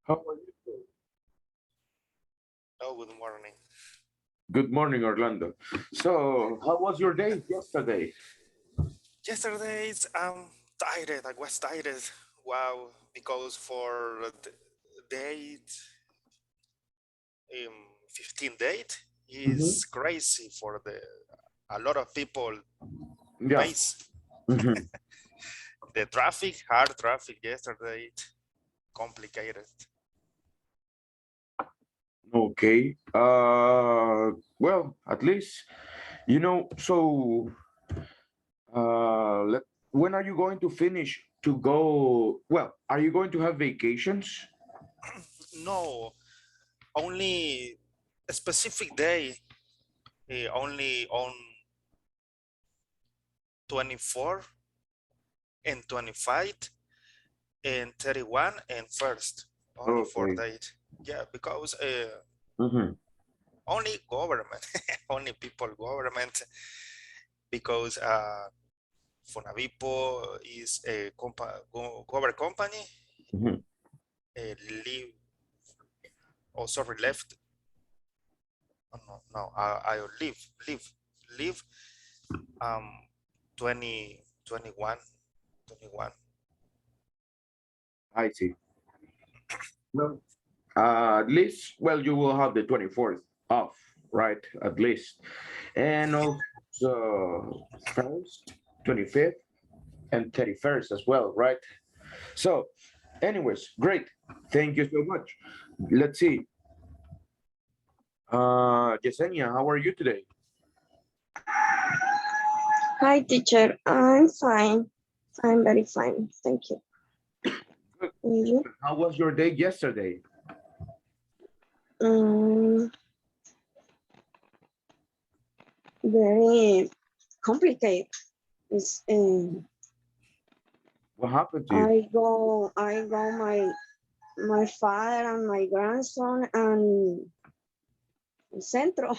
How are you today? Oh, good morning. Good morning, Orlando. So, how was your day yesterday? Yesterday's tired. I was tired. Wow, because for the date, 15 date Mhm. is crazy for the a lot of people Yeah. face Mhm. the traffic, hard traffic yesterday, complicated. Okay. Well, at least So, when are you going to finish to go? Well, are you going to have vacations? No, only a specific day, only on 24 and 25 and 31 and first, only for Okay. date. Yeah, because Mm-hmm. only government, only people government, because Fonavipo is a government company, Mm-hmm. leave, oh sorry, left, oh, no, I leave, um, 20, 21, 21. I see. Well, at least, well, you will have the 24th off, right? At least. And also first, 25th, and 31st as well, right? So, anyways, great. Thank you so much. Let's see. Yesenia, how are you today? Hi, teacher. I'm fine. I'm very fine. Thank you. Good. And you? How was your day yesterday? Um, very complicated. It's, What happened to you? I go my father and my grandson and centro.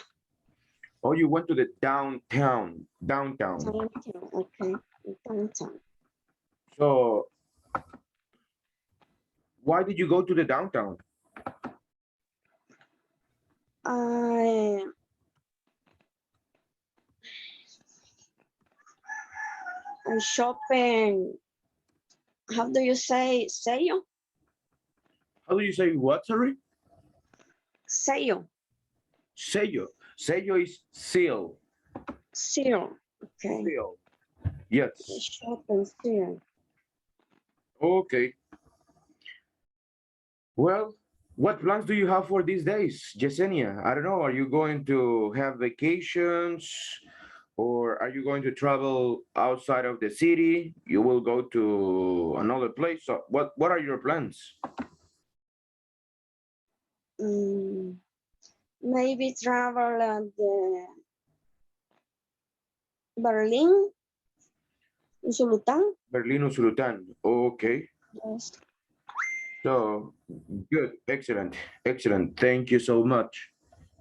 Oh, you went to the downtown. Downtown. Downtown, okay, downtown. So, why did you go to the downtown? I I shopping. How do you say sale? How do you say what, sorry? Sale, Sello. Sello is seal. sale. Okay, Seal. Yes. shopping sale. Okay. Well, what plans do you have for these days, Yesenia? I don't know. Are you going to have vacations or are you going to travel outside of the city? You will go to another place. So what are your plans? Mm, maybe travel at the Berlin, Sultan. Berlin or Sultan. Okay. Yes. So good. Excellent. Excellent. Thank you so much.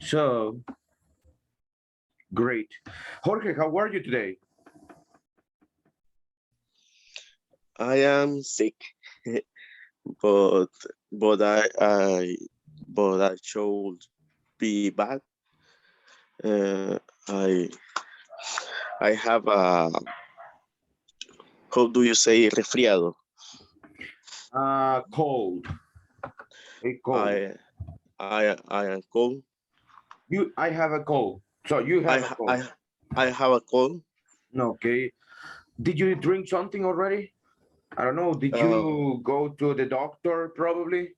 So great. Jorge, how are you today? I am sick, but but I should be back. Uh, I I have a, how do you say, resfriado? Cold. A cold. I I am cold. I have a cold. So you I have a ha- cold. I I have a cold. Okay. Did you drink something already? I don't know. Did Uh, you go to the doctor probably?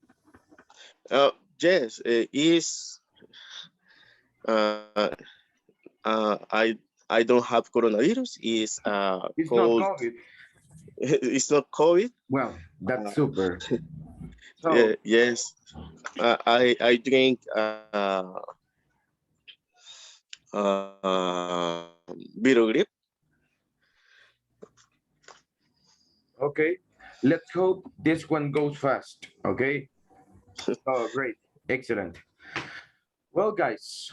uh yes, is uh I don't have coronavirus. Is It's not cold. COVID. It's not COVID. Well, that's Uh, super. So, yes, I drink Vero grip. okay. Let's hope this one goes fast. Okay. Oh, great. Excellent. Well, guys,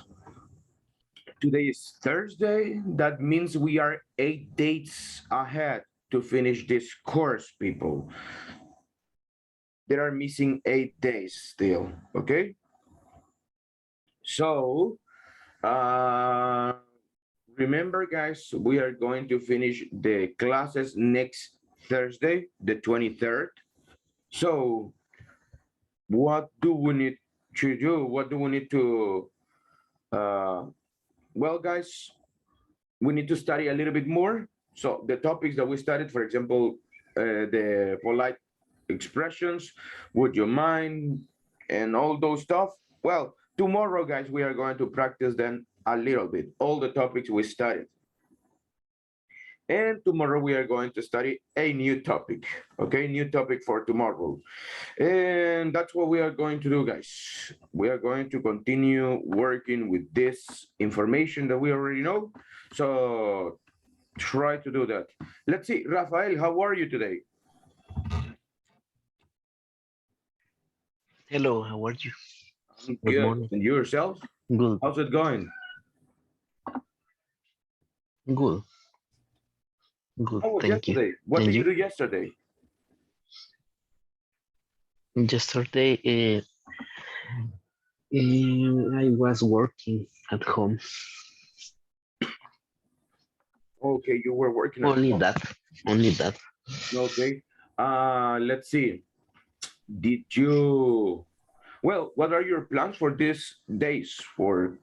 today is Thursday. That means we are 8 days ahead to finish this course, people. there are missing 8 days still, okay? So, remember guys, we are going to finish the classes next Thursday, the 23rd. So, what do we need to do? What do we need to, well guys, we need to study a little bit more. So the topics that we studied, for example, the polite expressions, would you mind, and all those stuff. Well, tomorrow, guys, we are going to practice then a little bit, all the topics we studied. And tomorrow we are going to study a new topic, okay? New topic for tomorrow. And that's what we are going to do, guys. We are going to continue working with this information that we already know. So try to do that. Let's see, Rafael, how are you today? Hello, how are you? I'm Good good. morning. And you yourself? Good, How's it going? good, good. How was Thank you. yesterday? What And did you you? do yesterday? Yesterday, I was working at home. Okay, you were working at Only home. that. Only that. Okay. Let's see. Did you, well, what are your plans for these days, for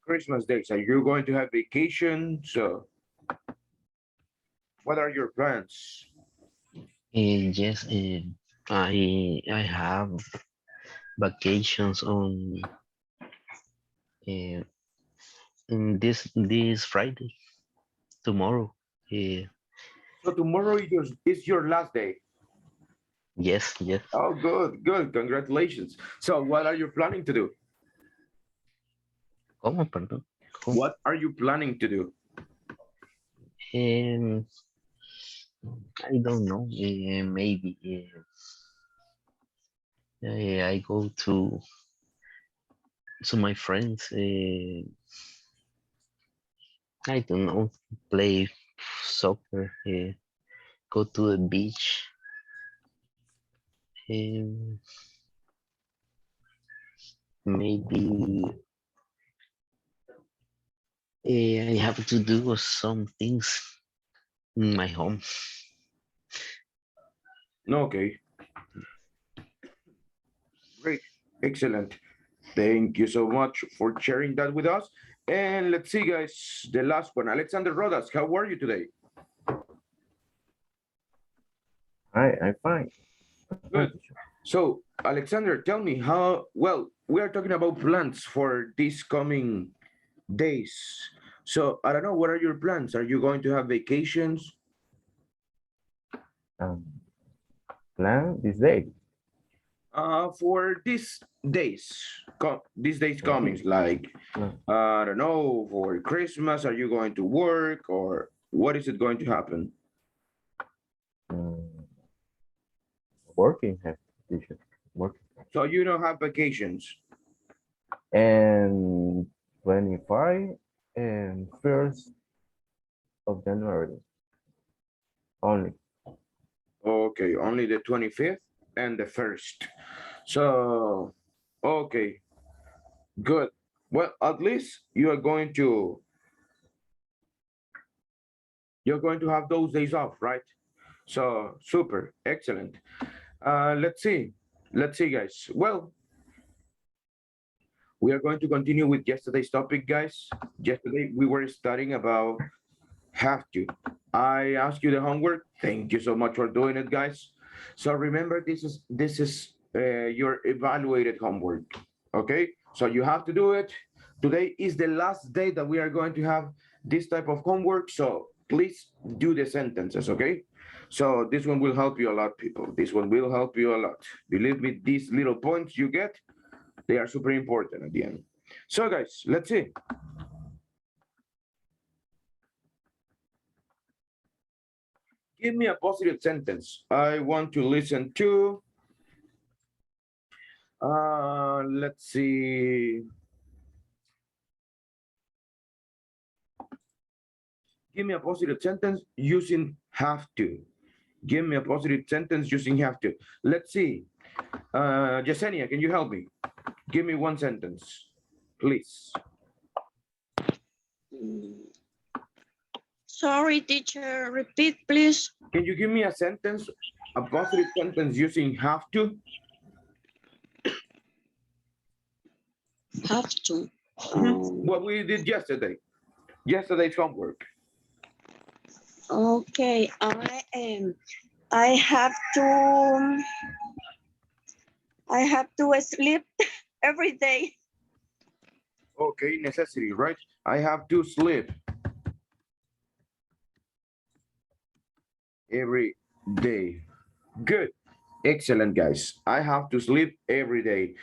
Christmas days? Are you going to have vacation? So what are your plans? Yes, I have vacations on uh, in this Friday, tomorrow. So tomorrow is your last day. Yes, yes. Oh, good, good. Congratulations. So what are you planning to do? ¿Cómo, perdón? ¿Cómo? What are you planning to do? I don't know. Maybe I go to my friends. I don't know. Play soccer. Go to the beach. Um, maybe I have to do some things in my home. Okay, great, excellent. Thank you so much for sharing that with us. And let's see, guys, the last one. Alexander Rodas, how are you today? Hi, I'm fine. Good. So, Alexander, tell me how, well, we are talking about plans for these coming days. So, I don't know, what are your plans? Are you going to have vacations? Plan this day. For these days coming, like, I don't know, for Christmas, are you going to work, or what is it going to happen? Working have teacher. Working. So you don't have vacations. And 25 and 1st of January. Only. Okay, only the 25th and the 1st. So, okay, good. Well, at least you're going to have those days off, right? So, super, excellent. Let's see, guys. Well, we are going to continue with yesterday's topic, guys. Yesterday we were studying about have to. I asked you the homework. Thank you so much for doing it, guys. So remember, this is your evaluated homework. Okay, so you have to do it. Today is the last day that we are going to have this type of homework. So please do the sentences. Okay, so this one will help you a lot, people. This one will help you a lot. Believe me, these little points you get, they are super important at the end. So guys, let's see. Give me a positive sentence. I want to listen to, let's see. Give me a positive sentence using have to. Give me a positive sentence using have to. Let's see. Yesenia, can you help me? Give me one sentence, please. Sorry, teacher. Repeat, please. Can you give me a sentence, a positive sentence using have to? Have to. What we did yesterday. Yesterday's homework. Okay, I have to. I have to sleep every day. Okay, necessity, right? I have to sleep every day. Good. Excellent, guys. I have to sleep every day.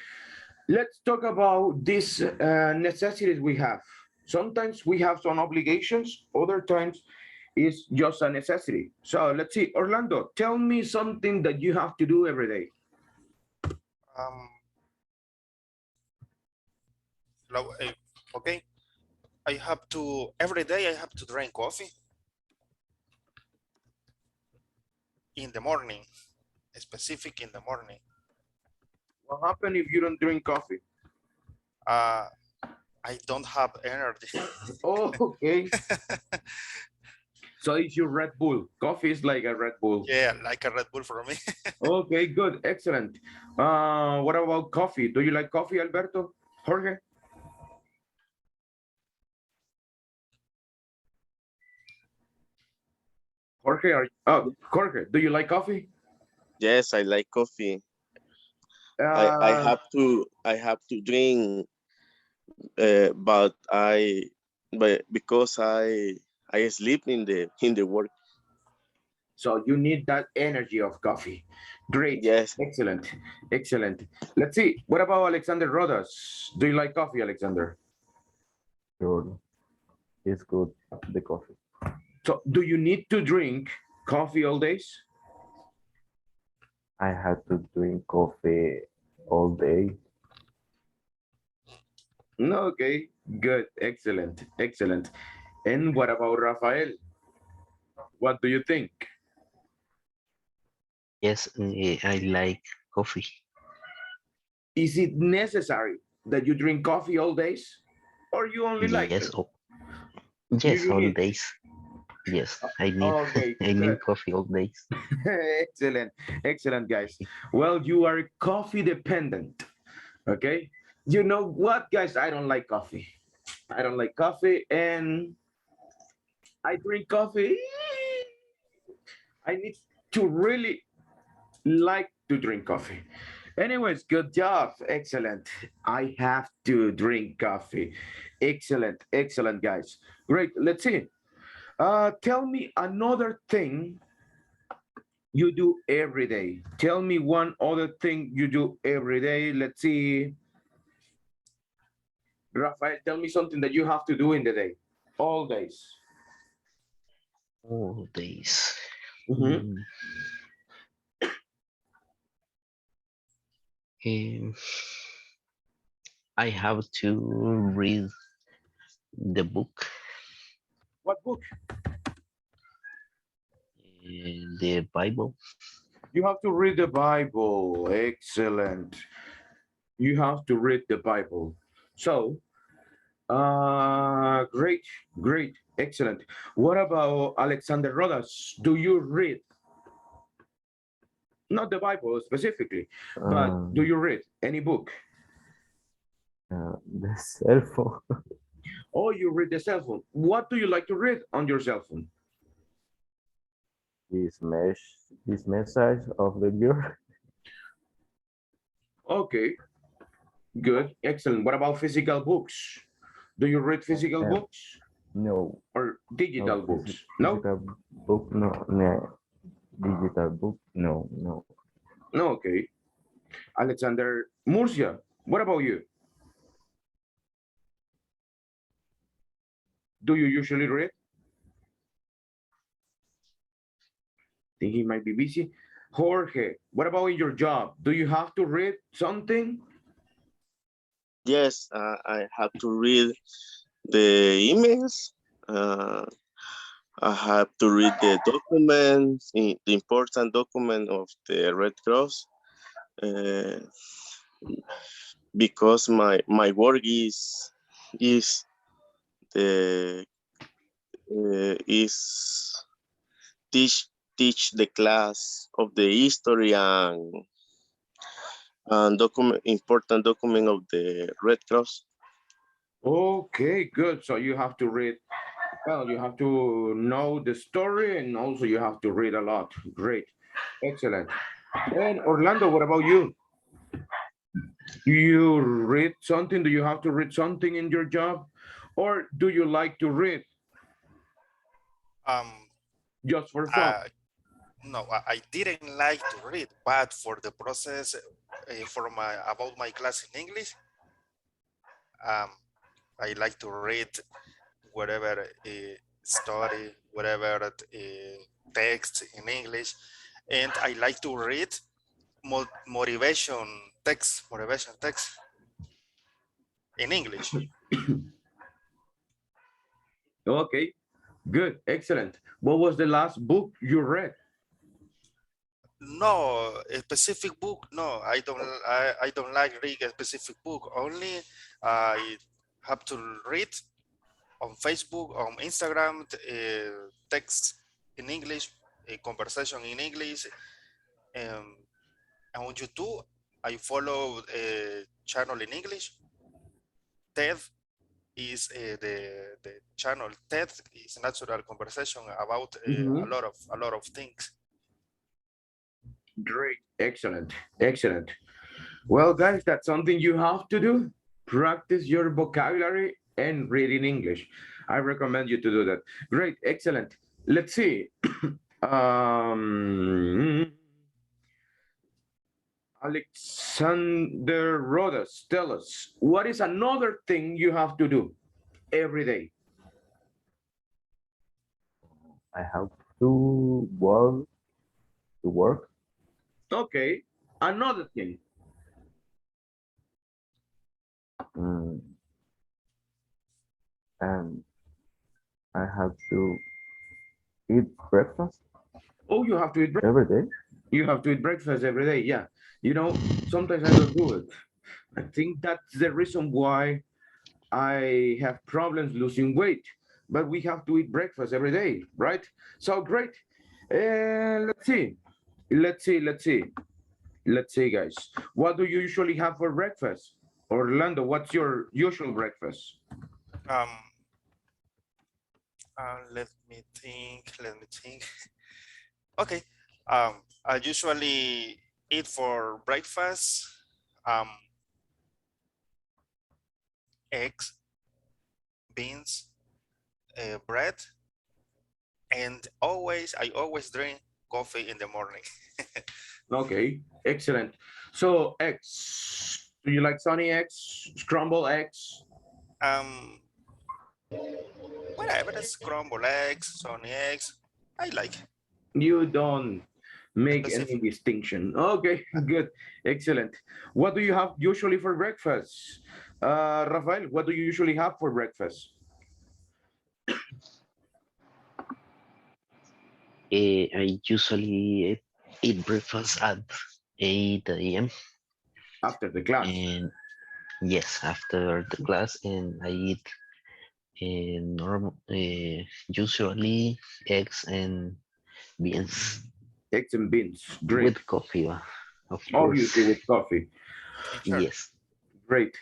Let's talk about these necessities we have. Sometimes we have some obligations, other times it's just a necessity. So let's see, Orlando, tell me something that you have to do every day. Okay. I have to, every day I have to drink coffee. In the morning, specific in the morning. What happens if you don't drink coffee? I don't have energy. Oh, okay. So it's your Red Bull. Coffee is like a Red Bull. Yeah, like a Red Bull for me. Okay, good, excellent. What about coffee? Do you like coffee, Alberto? Jorge? Jorge, do you like coffee? Yes, I like coffee. I have to drink, but because I sleep in the work. So you need that energy of coffee. Great. Yes. Excellent. Excellent. Let's see. What about Alexander Rodas? Do you like coffee, Alexander? Sure. It's good, the coffee. So do you need to drink coffee all days? I had to drink coffee all day. No, okay. Good. Excellent. Excellent. And what about Rafael? What do you think? Yes, I like coffee. Is it necessary that you drink coffee all days? Or you only like Yes, it? yes, You all need- days. Yes, I need Okay, I good. need coffee all days. Excellent. Excellent, guys. Well, you are coffee dependent. Okay. You know what, guys? I don't like coffee. I don't like coffee, and I drink coffee. I need to really like to drink coffee. Anyways, good job. Excellent. I have to drink coffee. Excellent. Excellent, guys. Great. Let's see. Tell me another thing you do every day. Tell me one other thing you do every day. Let's see. Rafael, tell me something that you have to do in the day. All days. All days. Mhm. Um, I have to read the book, What book? the Bible. You have to read the Bible. Excellent. You have to read the Bible. So, great, great, excellent. What about Alexander Rodas? Do you read? Not the Bible specifically, but do you read any book? The cell phone. Oh, you read the cell phone. What do you like to read on your cell phone? This message of the girl. Okay, good, excellent. What about physical books? Do you read physical books No. or digital No, books? No? physical book, no. Digital book, no. No, okay. Alexander Murcia, what about you? Do you usually read? Think he might be busy. Jorge, what about in your job? Do you have to read something? Yes, I have to read the emails. I have to read the documents, the important document of the Red Cross, because my work is the is teach the class of the history and important document of the Red Cross. Okay, good. So you have to read, well, you have to know the story and also you have to read a lot. Great. Excellent. And Orlando, what about you? Do you read something? Do you have to read something in your job? Or do you like to read Um, just for fun? no, I didn't like to read, but for the process for my about my class in English, um, I like to read whatever story, whatever text in English, and I like to read motivation text in English. Okay, good, excellent. What was the last book you read? No, a specific book. No, I don't like read a specific book. Only I have to read on Facebook, on Instagram, text in English, a conversation in English, um, and on YouTube, I follow a channel in English. TED is the channel. TED is natural conversation about Mhm. a lot of things. Great, excellent, excellent. Well, guys, that's something you have to do. Practice your vocabulary and read in English. I recommend you to do that. Great, excellent. Let's see. um, Alexander Rodas, tell us, what is another thing you have to do every day? I have to work to work. Okay, another thing. Mm, and I have to eat breakfast Oh, you have to eat breakfast. every day. You have to eat breakfast every day. Yeah. You know, sometimes I don't do it. I think that's the reason why I have problems losing weight. But we have to eat breakfast every day, right? So great. And let's see. Let's see. Let's see. Let's see, guys. What do you usually have for breakfast? Orlando, what's your usual breakfast? Um, let me think. Let me think. Okay. I usually eat for breakfast eggs, beans, bread, and I always drink coffee in the morning. Okay, excellent. So eggs. Do you like sunny eggs, scrambled eggs? um, Whatever, scrambled eggs, sunny eggs, I like You don't make any specific. distinction. Okay, good, excellent. What do you have usually for breakfast? Rafael, what do you usually have for breakfast? I usually eat breakfast at 8 a.m. After the class. and yes, after the class, and I eat usually eggs and beans Eggs and beans. Great. with coffee, of course. Obviously with coffee. Sure. Yes. Great.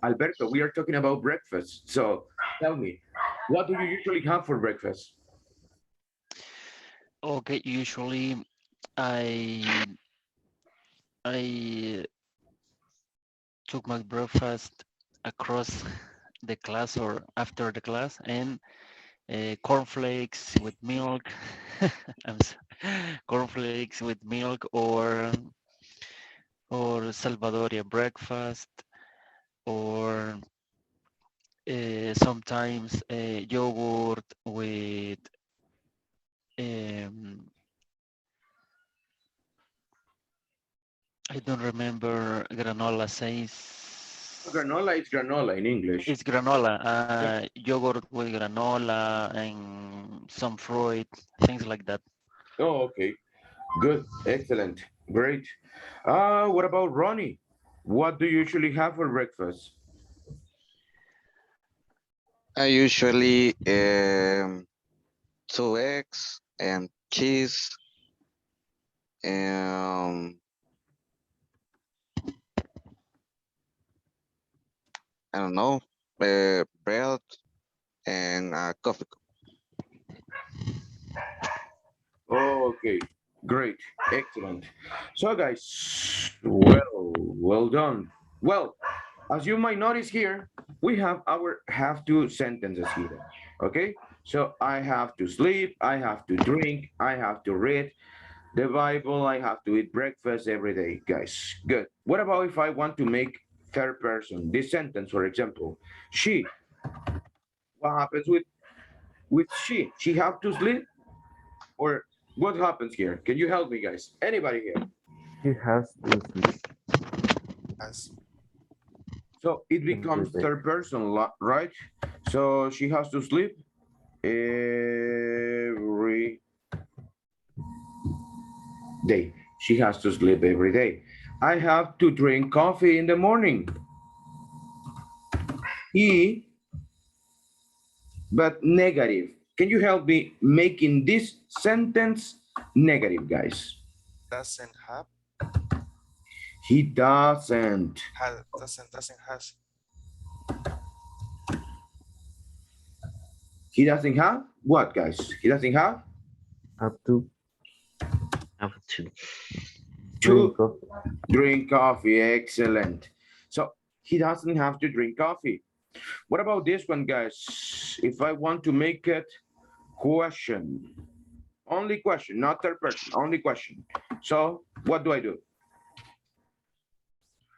Alberto, we are talking about breakfast. So tell me, what do you usually have for breakfast? Okay, usually I I took my breakfast across the class or after the class, and cornflakes with milk. Cornflakes with milk, or Salvadoria breakfast, or sometimes yogurt with um, I don't remember granola says. Granola is granola in English. It's granola, yogurt with granola and some fruit, things like that. Oh, okay. Good. Excellent. Great. What about Ronnie? What do you usually have for breakfast? I usually 2 eggs and cheese. I don't know, bread and coffee. Okay. Great. Excellent. So guys, well done. Well, as you might notice here, we have our have to sentences here. Okay. So I have to sleep, I have to drink, I have to read the Bible, I have to eat breakfast every day, guys. Good. What about if I want to make third person? This sentence, for example, she. What happens with she? She have to sleep, or what happens here? Can you help me, guys? Anybody here? She has to sleep. As So it becomes Every day. third person, right? So she has to sleep every day. She has to sleep every day. I have to drink coffee in the morning. He, but negative. Can you help me making this sentence negative, guys? doesn't have, He doesn't. doesn't has, He doesn't have what, guys? He doesn't have Have to Have to. drink to coffee. drink coffee. Excellent. So he doesn't have to drink coffee. What about this one, guys? If I want to make it question, only question, not third person, only question. So what do I do?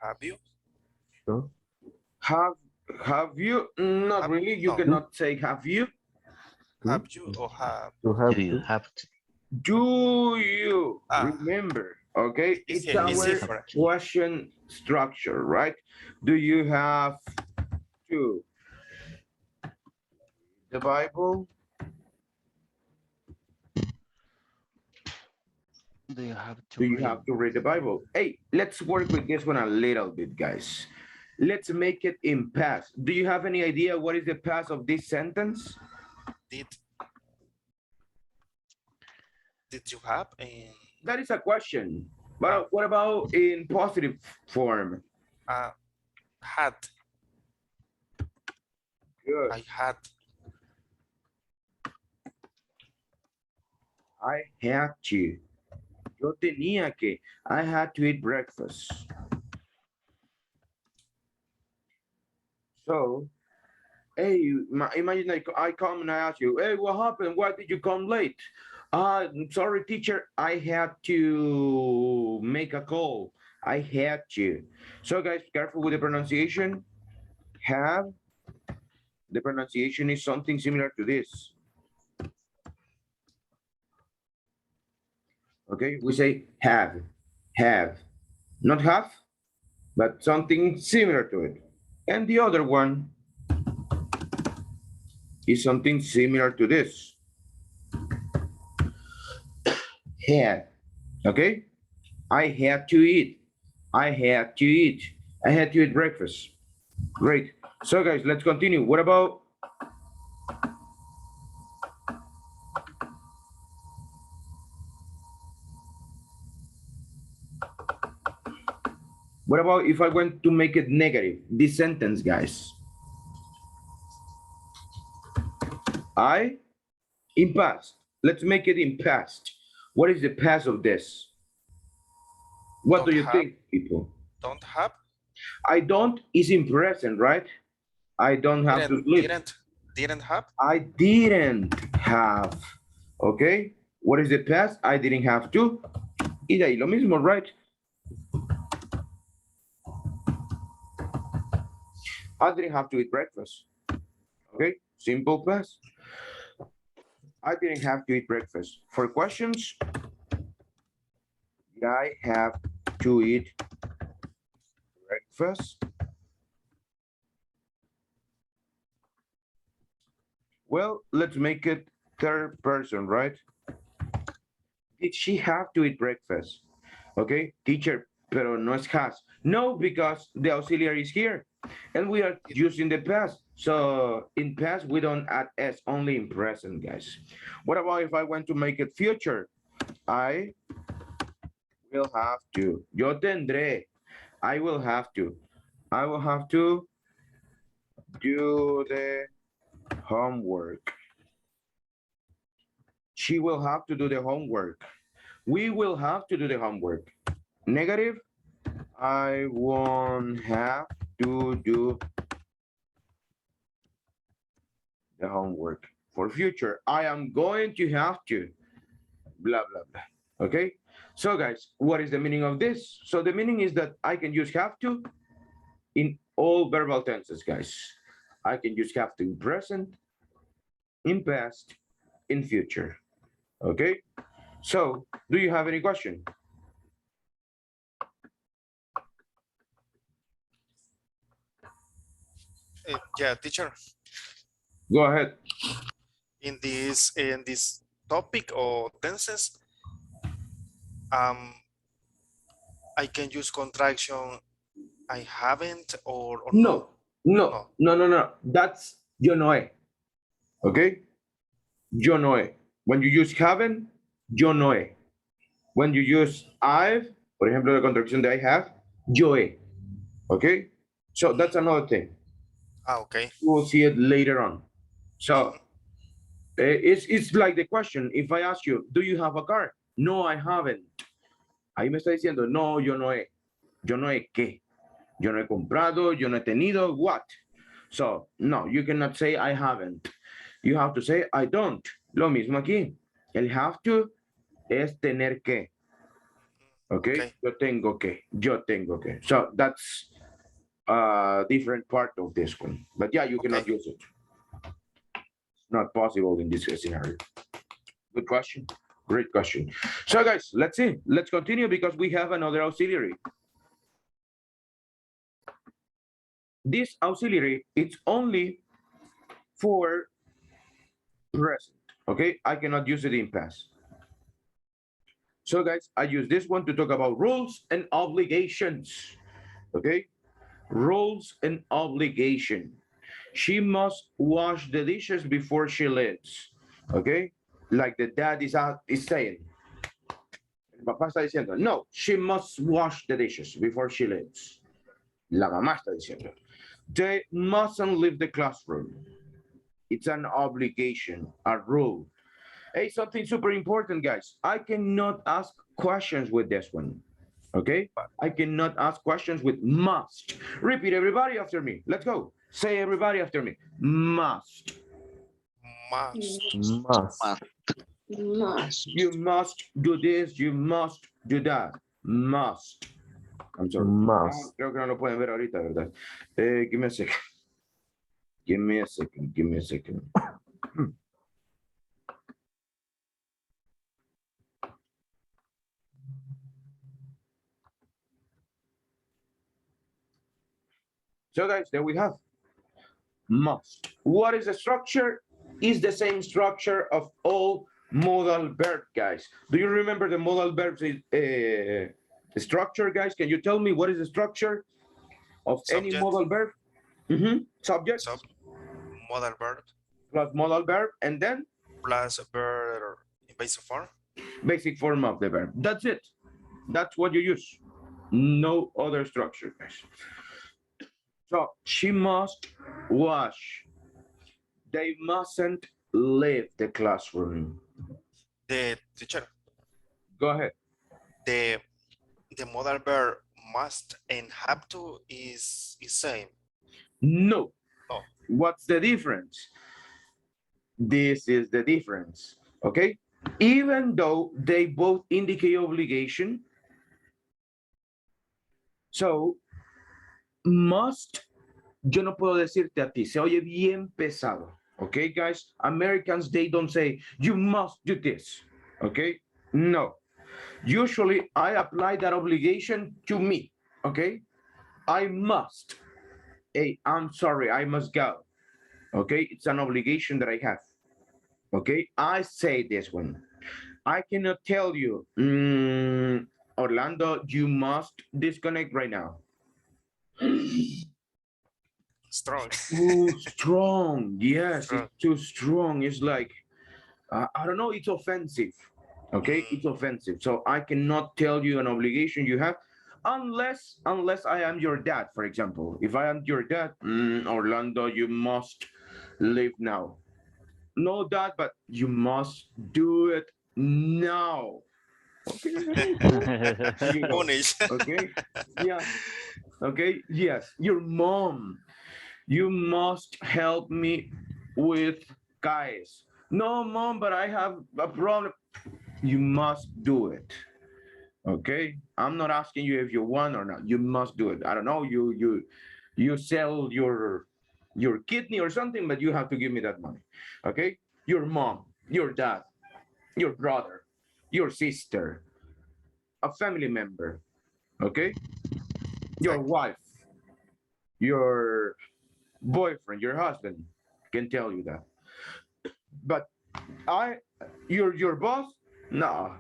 have you? So Have you? Not Have- really. You no. cannot say have you. Have you or have? to have Do you to. have to? Do you Ah. remember? Okay, it's It's our different. question structure, right? Do you have to the Bible? Do you have to Do you read? have to read the Bible? Hey, let's work with this one a little bit, guys. Let's make it in past. Do you have any idea what is the past of this sentence? Did you have? And That is a question. But what about in positive form? had. Good. I had. I had to. Yo tenía que. I had to eat breakfast. So, hey, imagine I come and I ask you, hey, what happened? Why did you come late? Sorry, teacher, I had to make a call. I had to. So, guys, careful with the pronunciation. Have. The pronunciation is something similar to this. Okay, we say have, not have, but something similar to it. And the other one is something similar to this. Had, okay? I had to eat. I had to eat. I had to eat breakfast. Great. So guys, let's continue. What about if I want to make it negative? This sentence, guys. I in past. Let's make it in past. What is the past of this? What Don't do you have. think, people? Don't have. I don't is in present, right? I don't have to sleep. Didn't have. I didn't have. Okay. What is the past? I didn't have to. Y de ahí lo mismo, right? I didn't have to eat breakfast. Okay. Simple past. I didn't have to eat breakfast. For questions, did I have to eat breakfast? Well, let's make it third person, right? Did she have to eat breakfast? Okay, teacher, pero no es has. No, because the auxiliary is here. And we are using the past. So in past, we don't add s, only in present, guys. What about if I want to make it future? I will have to. Yo tendré. I will have to. I will have to do the homework. She will have to do the homework. We will have to do the homework. Negative, I won't have to do the homework. For future, I am going to have to, blah, blah, blah. Okay? So guys, what is the meaning of this? So the meaning is that I can use have to in all verbal tenses, guys. I can use have to in present, in past, in future. Okay? So, do you have any question? Yeah, teacher. Go ahead. In this topic or tenses, I can use contraction I haven't or No, no, no. no, no, no. That's yo no he. Okay? Yo no he. When you use haven't, yo no he. When you use I've, for example, the contraction that I have, yo he. Okay? So that's another thing. Okay. You will see it later on. So it's like the question. If I ask you, do you have a car? No, I haven't. Ahí me está diciendo, no, yo no he. Yo no he qué. Yo no he comprado, yo no he tenido, what? So, no, you cannot say I haven't. You have to say I don't. Lo mismo aquí. El have to es tener que. Okay? Yo tengo que. Yo tengo que. So, that's a different part of this one. But yeah, you cannot use it. It's not possible in this scenario. Good question. Great question. So, guys, let's see. Let's continue because we have another auxiliary. This auxiliary, it's only for present, okay? I cannot use it in past. So guys, I use this one to talk about rules and obligations, okay? Rules and obligation. She must wash the dishes before she leaves, okay? Like the dad is saying. El papá está diciendo, no, she must wash the dishes before she leaves. La mamá está diciendo. They mustn't leave the classroom. It's an obligation, a rule. Hey, something super important, guys. I cannot ask questions with this one, okay? I cannot ask questions with must. Repeat, everybody after me. Let's go. Say everybody after me. Must. Must. Must. You must do this, you must do that. Must. I'm sorry. Must. Creo que no lo pueden ver ahorita, ¿verdad? Give me a second. Give me a second. Give me a second. So guys, there we have must. What is the structure? Is the same structure of all modal verb, guys. Do you remember the modal verbs structure, guys? Can you tell me what is the structure of any modal verb? Subject. Modal verb. Plus modal verb, and then? Plus verb in basic form. Basic form of the verb. That's it. That's what you use. No other structure, guys. So she must wash. They mustn't leave the classroom. The teacher. Go ahead. The modal verb must and have to is same. No. Oh. What's the difference? This is the difference. Okay? Even though they both indicate obligation, so must, yo no puedo decirte a ti, se oye bien pesado. Okay, guys? Americans, they don't say, you must do this. Okay? No. Usually, I apply that obligation to me. Okay? I must. Hey, I'm sorry, I must go. Okay, it's an obligation that I have. Okay, I say this one. I cannot tell you, Orlando, you must disconnect right now. Strong. Too strong. Yes, Strong. it's too strong. It's like, I don't know, it's offensive. Okay, it's offensive. So I cannot tell you an obligation you have unless I am your dad, for example. If I am your dad, Orlando, you must leave now. No, dad, but you must do it now. Okay, there you go. Punish. Okay, yeah. Okay, yes, your mom. You must help me with guys. No, mom, but I have a problem. You must do it. Okay, I'm not asking you if you want or not. You must do it. I don't know. You sell your kidney or something, but you have to give me that money. Okay, your mom, your dad, your brother, your sister, a family member. Okay, your Thank wife, your boyfriend, your husband can tell you that. But your boss, no,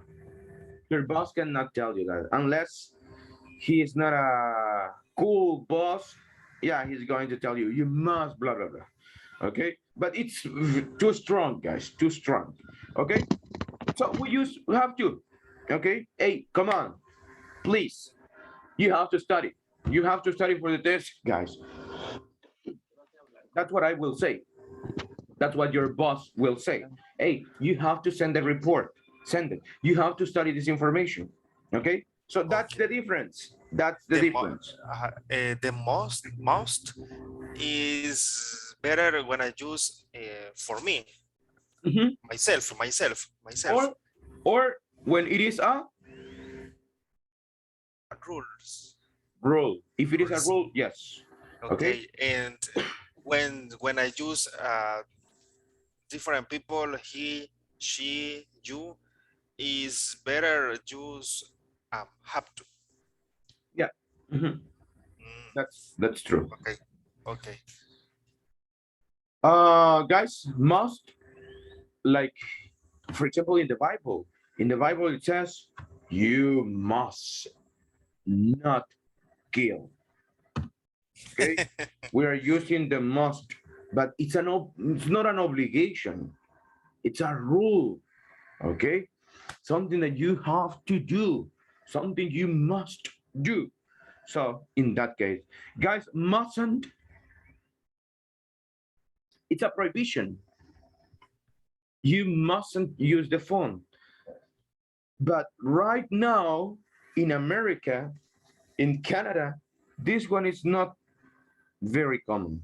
your boss cannot tell you that unless he is not a cool boss. Yeah, he's going to tell you you must blah blah blah. Okay, but it's too strong, guys, too strong. Okay, so we have to. Okay, hey, come on, please, you have to study. You have to study for the test, guys. That's what I will say. That's what your boss will say. Hey, you have to send a report. Send it. You have to study this information. Okay? So that's the difference. That's the difference. the most is better when I use for me, Mhm. myself Or when it is a rules. rule. If it is a Rules. rule, yes. Okay, and when I use different people, he, she, you, is better use have to. Yeah. Mhm. Mm, That's true. okay, okay. Guys, must, like, for example, in the Bible it says you must not kill. Okay, we are using the must, but it's not an obligation. It's a rule. Okay, something that you have to do, something you must do. So in that case, guys, mustn't. It's a prohibition. You mustn't use the phone. But right now in America, in Canada, this one is not very common.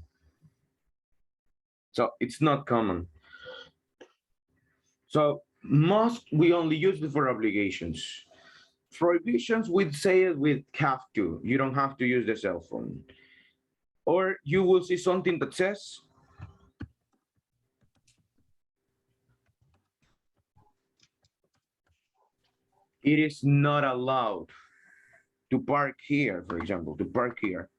So it's not common. So must, we only use it for obligations. Prohibitions, we'd say it with have to. You don't have to use the cell phone. Or you will see something that says it is not allowed to park here, for example, to park here.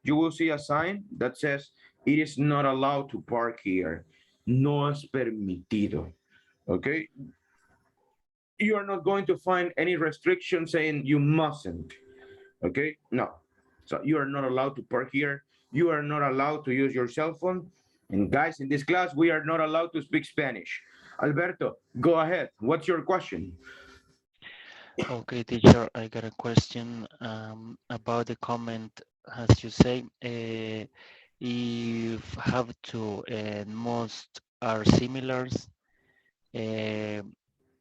You will see a sign that says it is not allowed to park here. No es permitido. Okay? You are not going to find any restriction saying you mustn't. Okay? No. So you are not allowed to park here. You are not allowed to use your cell phone. And guys, in this class, we are not allowed to speak Spanish. Alberto, go ahead. What's your question? Okay, teacher, I got a question about the comment, as you say, if have to and most are similar, and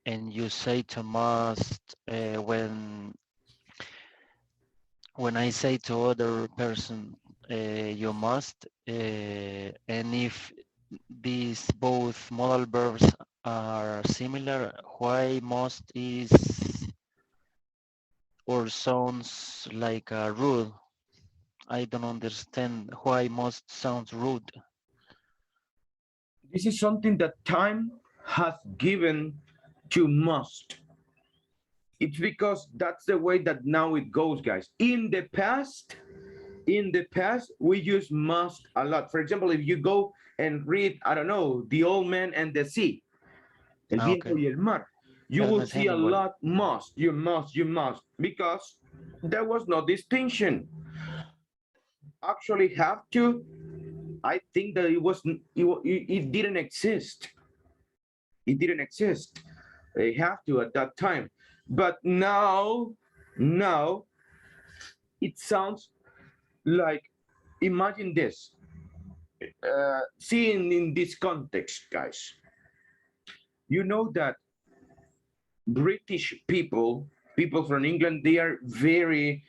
you say to must when I say to other person you must, and if these both modal verbs are similar, why must is or sounds like a rude? I don't understand why must sounds rude. This is something that time has given to must. It's because that's the way that now it goes, guys. In the past, we use must a lot. For example, if you go and read, I don't know, The Old Man and the Sea, El viento Okay. y el mar, you will Ernest see a Hemingway. lot you must, because there was no distinction. Actually, have to. I think that it didn't exist. It didn't exist. They have to at that time, but now it sounds like, imagine this. Seeing in this context, guys, you know that British people from England, they are very,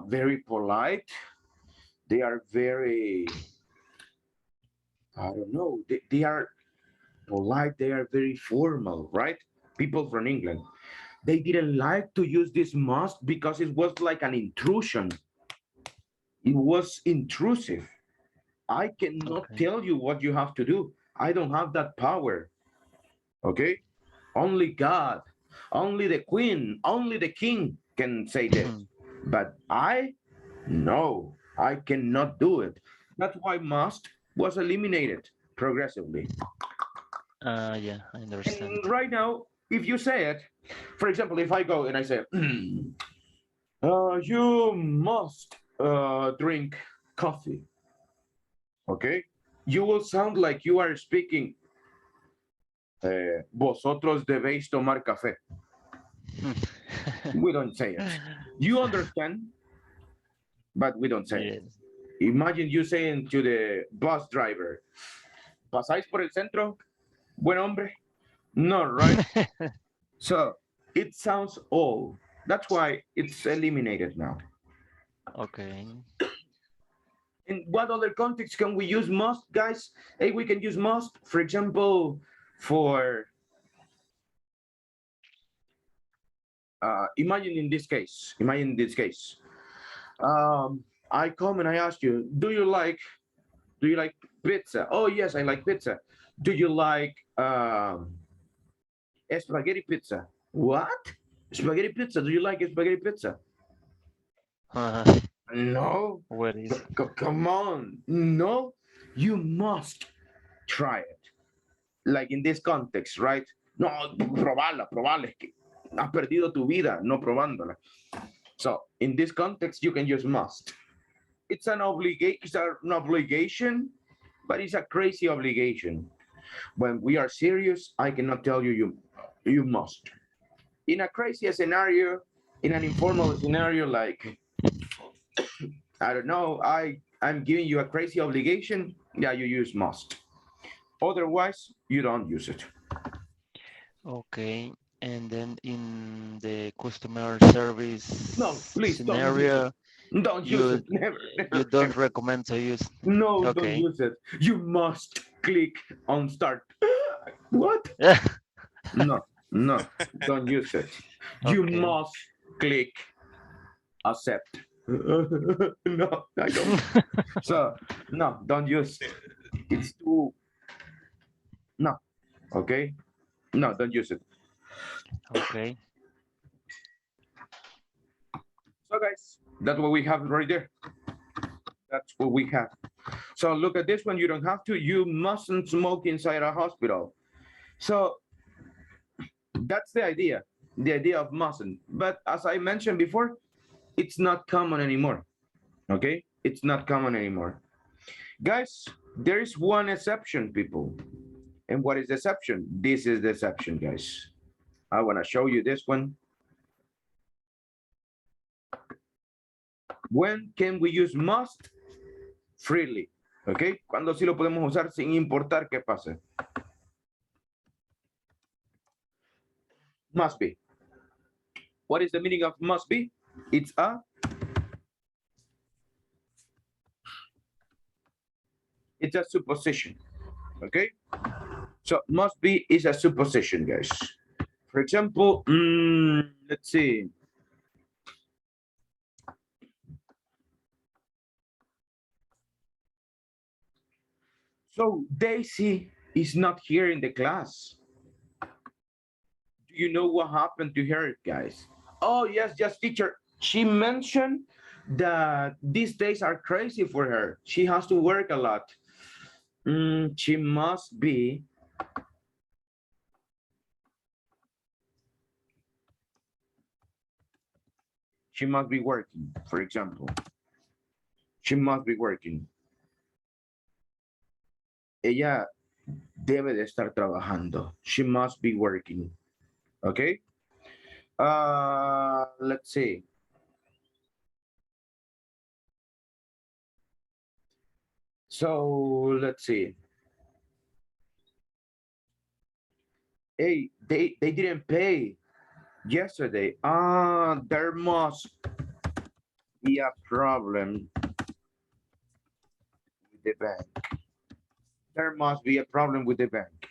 very polite. They are very, I don't know, they are polite. They are very formal, right? People from England. They didn't like to use this must because it was like an intrusion. It was intrusive. I cannot Okay. tell you what you have to do. I don't have that power. Okay? Only God, only the queen, only the king can say this. But no, I cannot do it. That's why must was eliminated progressively. Yeah, I understand. And right now, if you say it, for example, if I go and I say, you must drink coffee, okay? You will sound like you are speaking, vosotros debéis tomar café. We don't say it. You understand, but we don't say it. Yes. Imagine you saying to the bus driver, ¿pasáis por el centro? Buen hombre. No, right? So it sounds old. That's why it's eliminated now. Okay. In what other context can we use must, guys? Hey, we can use must, for example, for imagine in this case, I come and I ask you, do you like pizza? Oh yes, I like pizza. Do you like spaghetti pizza? What? Spaghetti pizza? Do you like spaghetti pizza? No. What is? Come on. No, you must try it. Like in this context, right? No, probarla, es que has perdido tu vida no probándola. So in this context, you can use must. It's an obligation, but it's a crazy obligation. When we are serious, I cannot tell you you must. In a crazy scenario, in an informal scenario, like I don't know, I'm giving you a crazy obligation, yeah, you use must. Otherwise, you don't use it. Okay. And then in the customer service No, please scenario, don't use it. Never, you don't recommend to use. No, don't Okay. use it. You must click on start. What? No, don't use it. You Okay. must click accept. No, I don't. So, no, don't use it. It's too. No, okay? No, don't use it. Okay. So, guys, that's what we have right there. That's what we have. So, look at this one. You don't have to. You mustn't smoke inside a hospital. So, that's the idea of mustn't. But as I mentioned before, it's not common anymore. Okay? It's not common anymore. Guys, there is one exception, people. And what is the exception? This is the exception, guys. I want to show you this one. When can we use must? Freely. Okay? ¿Cuándo sí lo podemos usar sin importar qué pase? Must be. What is the meaning of must be? It's a supposition. Okay? So must be is a supposition, guys. For example, let's see. So Daisy is not here in the class. Do you know what happened to her, guys? Oh, yes, teacher. She mentioned that these days are crazy for her. She has to work a lot. She must be working, for example. She must be working. Ella debe de estar trabajando. She must be working. Okay? Let's see. So let's see. Hey, they didn't pay yesterday. There must be a problem with the bank. There must be a problem with the bank.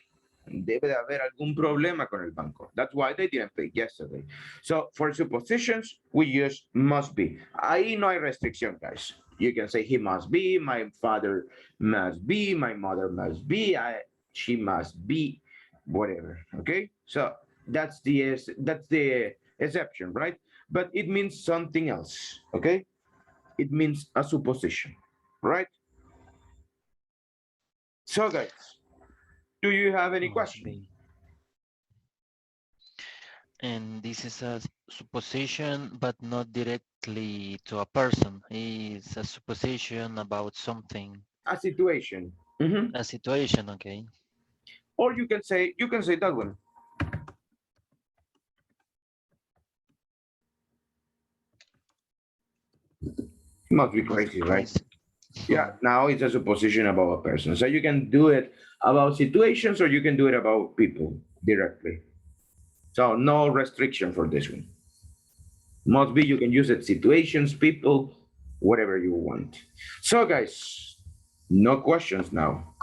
Debe de haber algún problema con el banco. That's why they didn't pay yesterday. So for suppositions, we use must be. Ahí no hay restriction, guys. You can say he must be, my father must be, my mother must be, she must be, whatever. Okay, so that's the exception, right? But it means something else. Okay, it means a supposition, right? So guys, do you have any Must questions? be. And this is a supposition, but not directly to a person. It's a supposition about something, A situation. Mhm. a situation, okay? Or you can say that one. Must be Must be crazy, right? crazy. Yeah, now it's a supposition about a person. So you can do it about situations or you can do it about people directly. So no restriction for this one. Must be, you can use it situations, people, whatever you want. So guys, no questions now.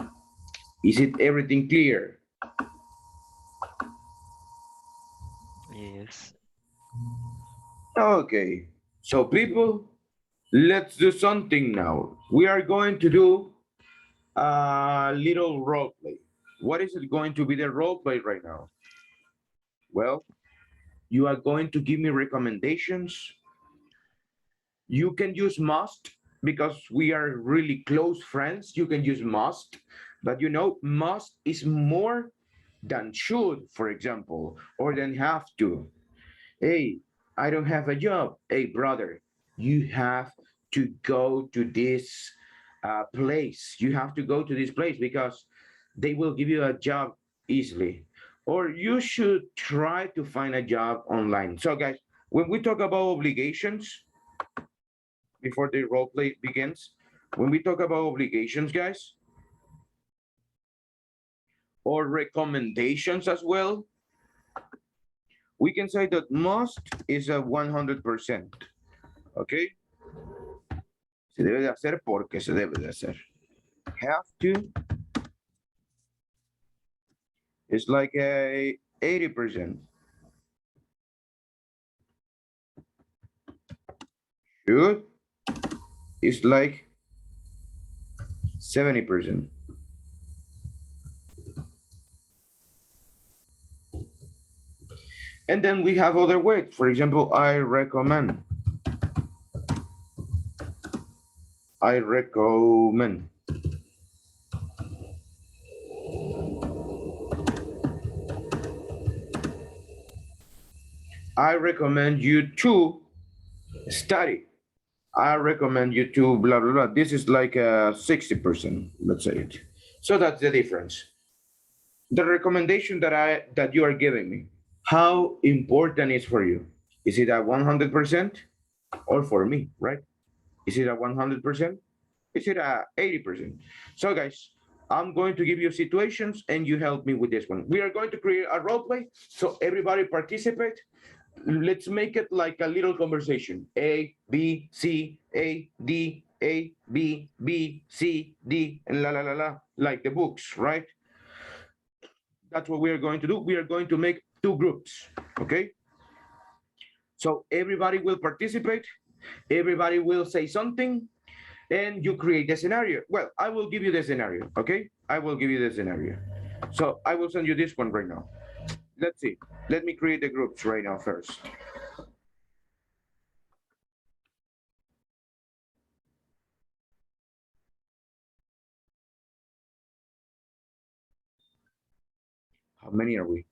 Is it everything clear? Yes. Okay. So people, let's do something now. We are going to do a little role play. What is it going to be the role play right now? Well, you are going to give me recommendations. You can use must because we are really close friends. You can use must, but you know, must is more than should, for example, or than have to. Hey, I don't have a job. Hey, brother, you have to go to this place. You have to go to this place because they will give you a job easily. Or you should try to find a job online. So, guys, when we talk about obligations, before the role play begins, when we talk about obligations, guys, or recommendations as well, we can say that must is a 100%. Okay? Se debe de hacer porque se debe de hacer. Have to is like a 80%. Should is like 70%. And then we have other words. For example, I recommend. I recommend. I recommend you to study. I recommend you to blah, blah, blah. This is like a 60%, let's say it. So that's the difference. The recommendation that you are giving me, how important is for you? Is it a 100% or for me, right? Is it a 100%? Is it a 80%? So guys, I'm going to give you situations and you help me with this one. We are going to create a role play so everybody participate. Let's make it like a little conversation. A, B, C, A, D, A, B, B, C, D, and la, la, la, la, like the books, right? That's what we are going to do. We are going to make two groups, okay? So everybody will participate. Everybody will say something and you create the scenario. Well, I will give you the scenario, okay? I will give you the scenario. So I will send you this one right now. Let's see. Let me create the groups right now first. How many are we?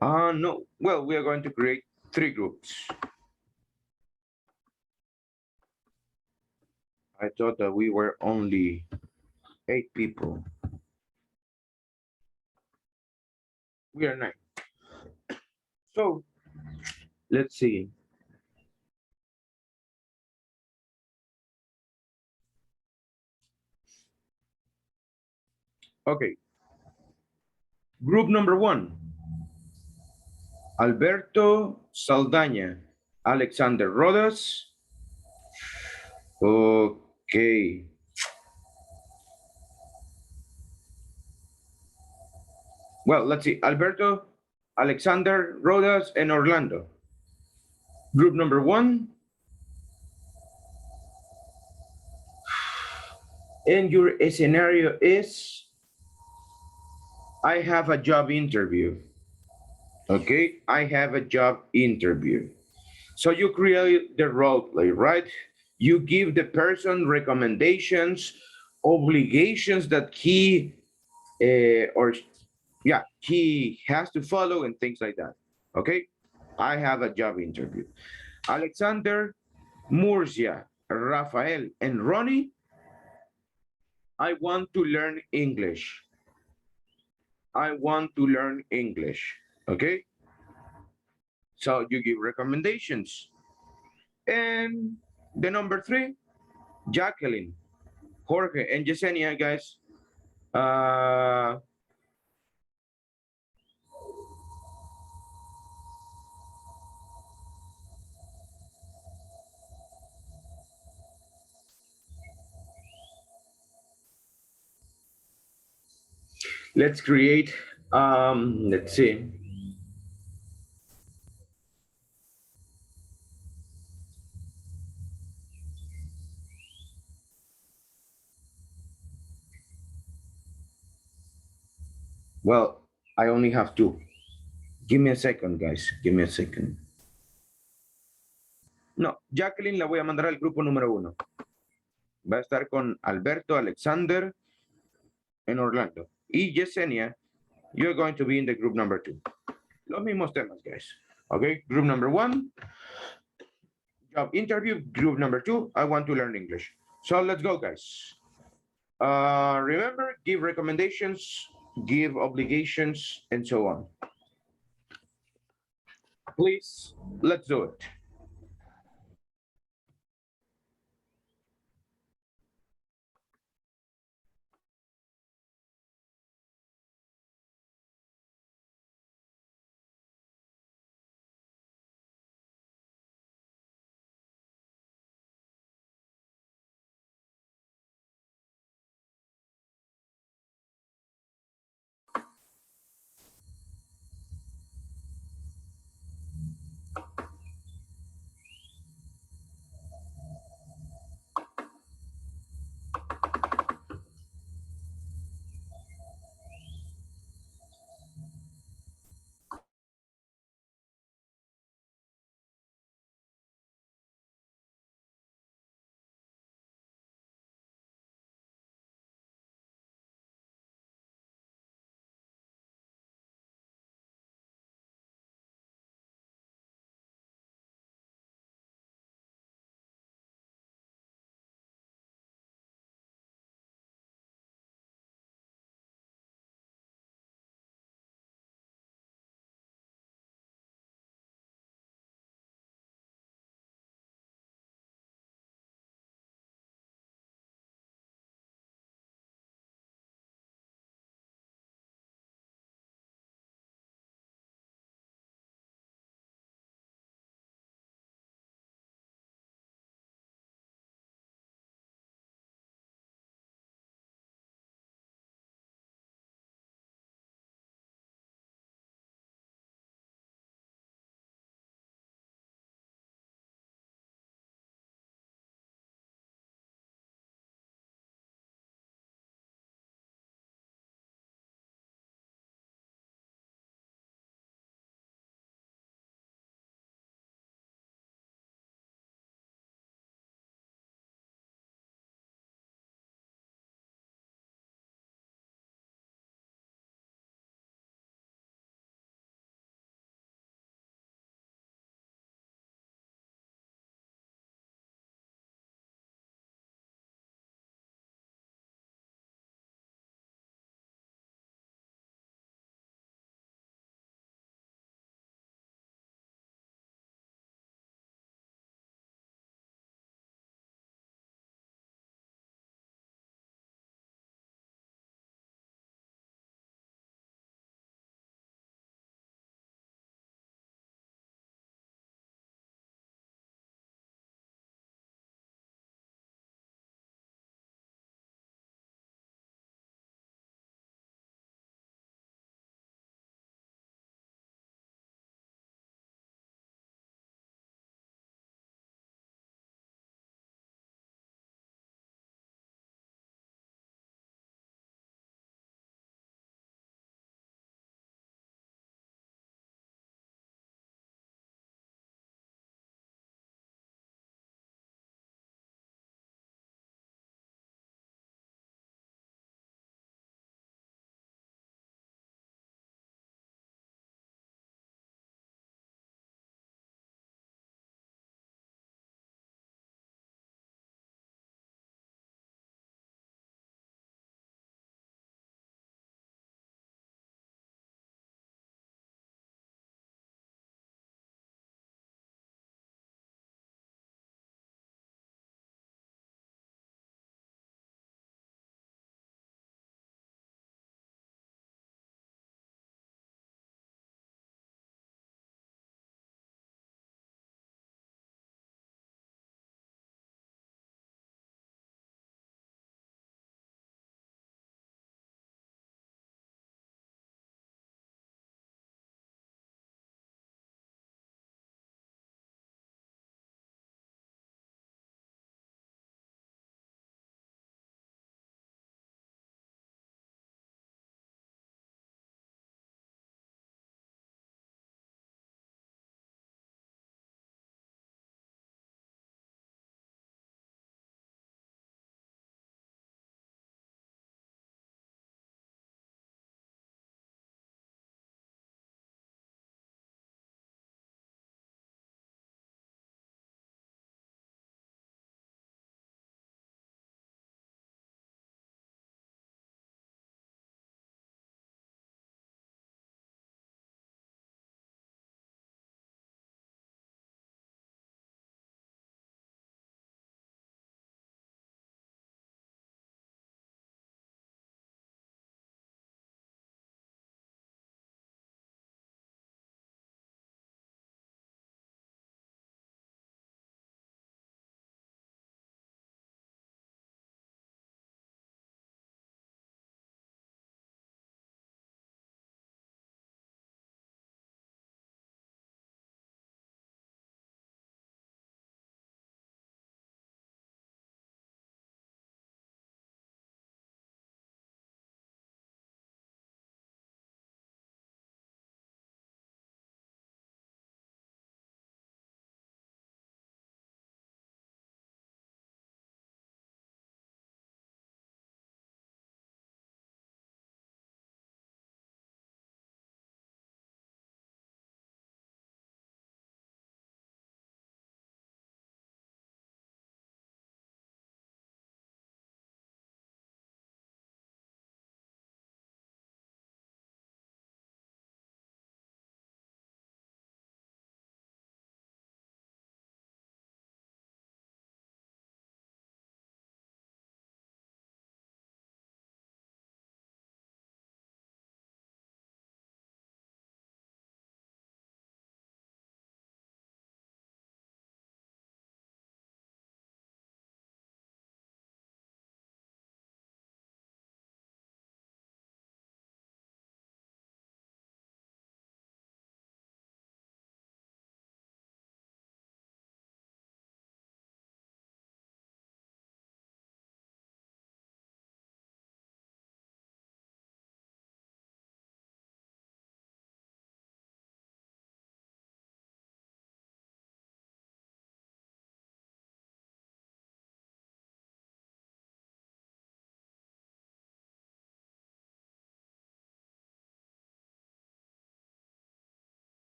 No. Well, we are going to create 3 groups. I thought that we were only 8 people. We are 9. So, let's see. Okay. Group number 1. Alberto Saldaña, Alexander Rodas. Okay. Well, let's see. Alberto, Alexander, Rodas, and Orlando. Group number 1. And your scenario is, I have a job interview. Okay, I have a job interview. So you create the role play, right? You give the person recommendations, obligations that he he has to follow and things like that. Okay, I have a job interview. Alexander, Murcia, Rafael, and Ronnie, I want to learn English. I want to learn English. Okay, so you give recommendations. And the number 3, Jacqueline, Jorge, and Yesenia, guys. Let's create, let's see. Well, I only have 2. Give me a second, guys. Give me a second. No, Jacqueline la voy a mandar al grupo número 1. Va a estar con Alberto, Alexander, and Orlando. Y Yesenia, you're going to be in the group number 2. Los mismos temas, guys. Okay, group number 1, job interview. Group number 2, I want to learn English. So let's go, guys. Remember, give recommendations, give obligations, and so on. Please, let's do it.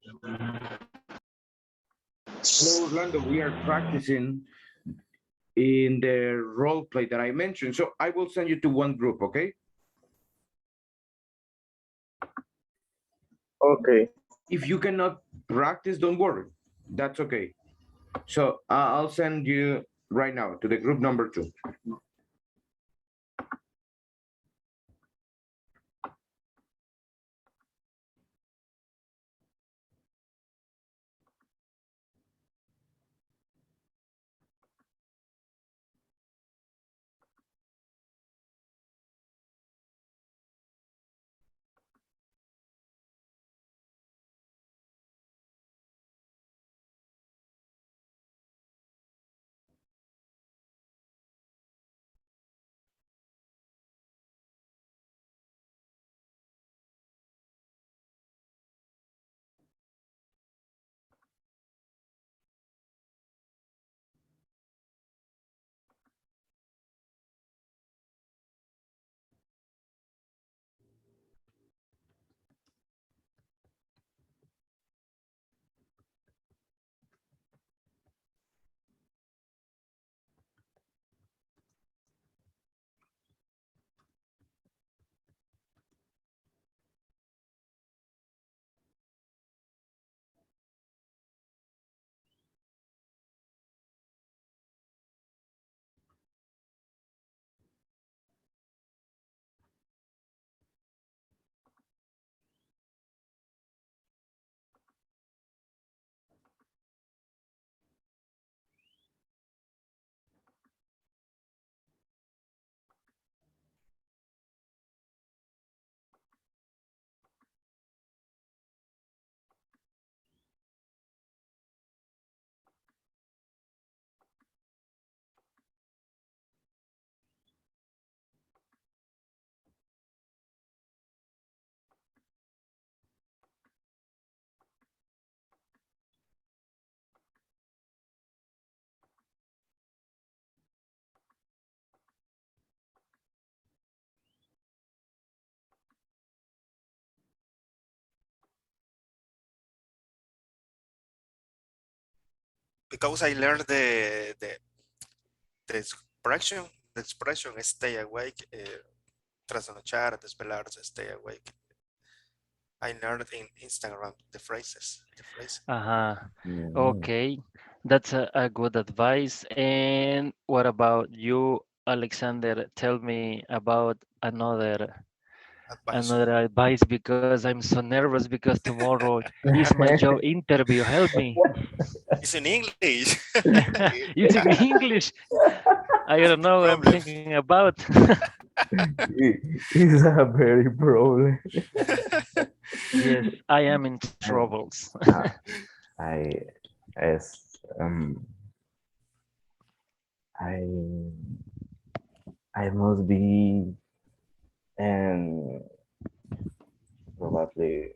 Hello, Orlando. We are practicing in the role play that I mentioned. So I will send you to one group, okay? Okay. If you cannot practice, don't worry. That's okay. So I'll send you right now to the group number 2. Because I learned the expression stay awake, trasnochar, desvelarse, stay awake. I learned in Instagram the phrases. Uh-huh. Yeah. Okay, that's a good advice. And what about you, Alexander? Tell me about Advice. another advice because I'm so nervous because tomorrow is my job interview. Help me. It's in English. It's in English. I don't know what I'm Problem. thinking about. It's a very problem. Yes, I am in And, troubles. I as I I must be and probably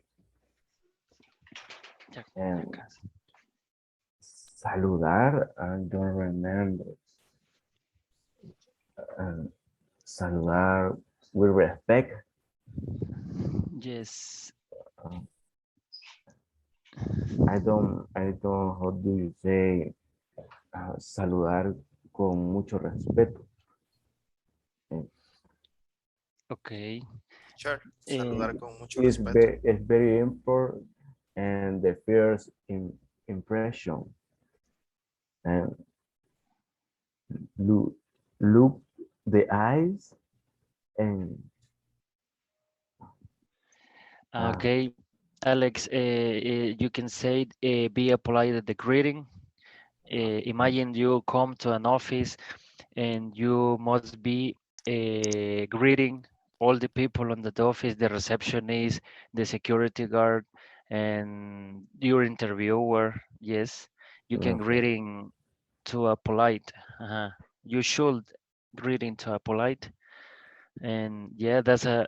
and saludar. I don't remember. Um, saludar with respect. Yes. Um, I don't. How do you say? Saludar con mucho respeto. Eh, Okay. Sure. Eh, Saludar con mucho respeto. it's very important and the first impression and look look the eyes and okay, Alex, you can say be a polite at the greeting. Imagine you come to an office and you must be greeting all the people on the office, the receptionist, the security guard, and your interviewer. Yes, you can okay. greeting to a polite. You should greeting to a polite. And yeah, that's a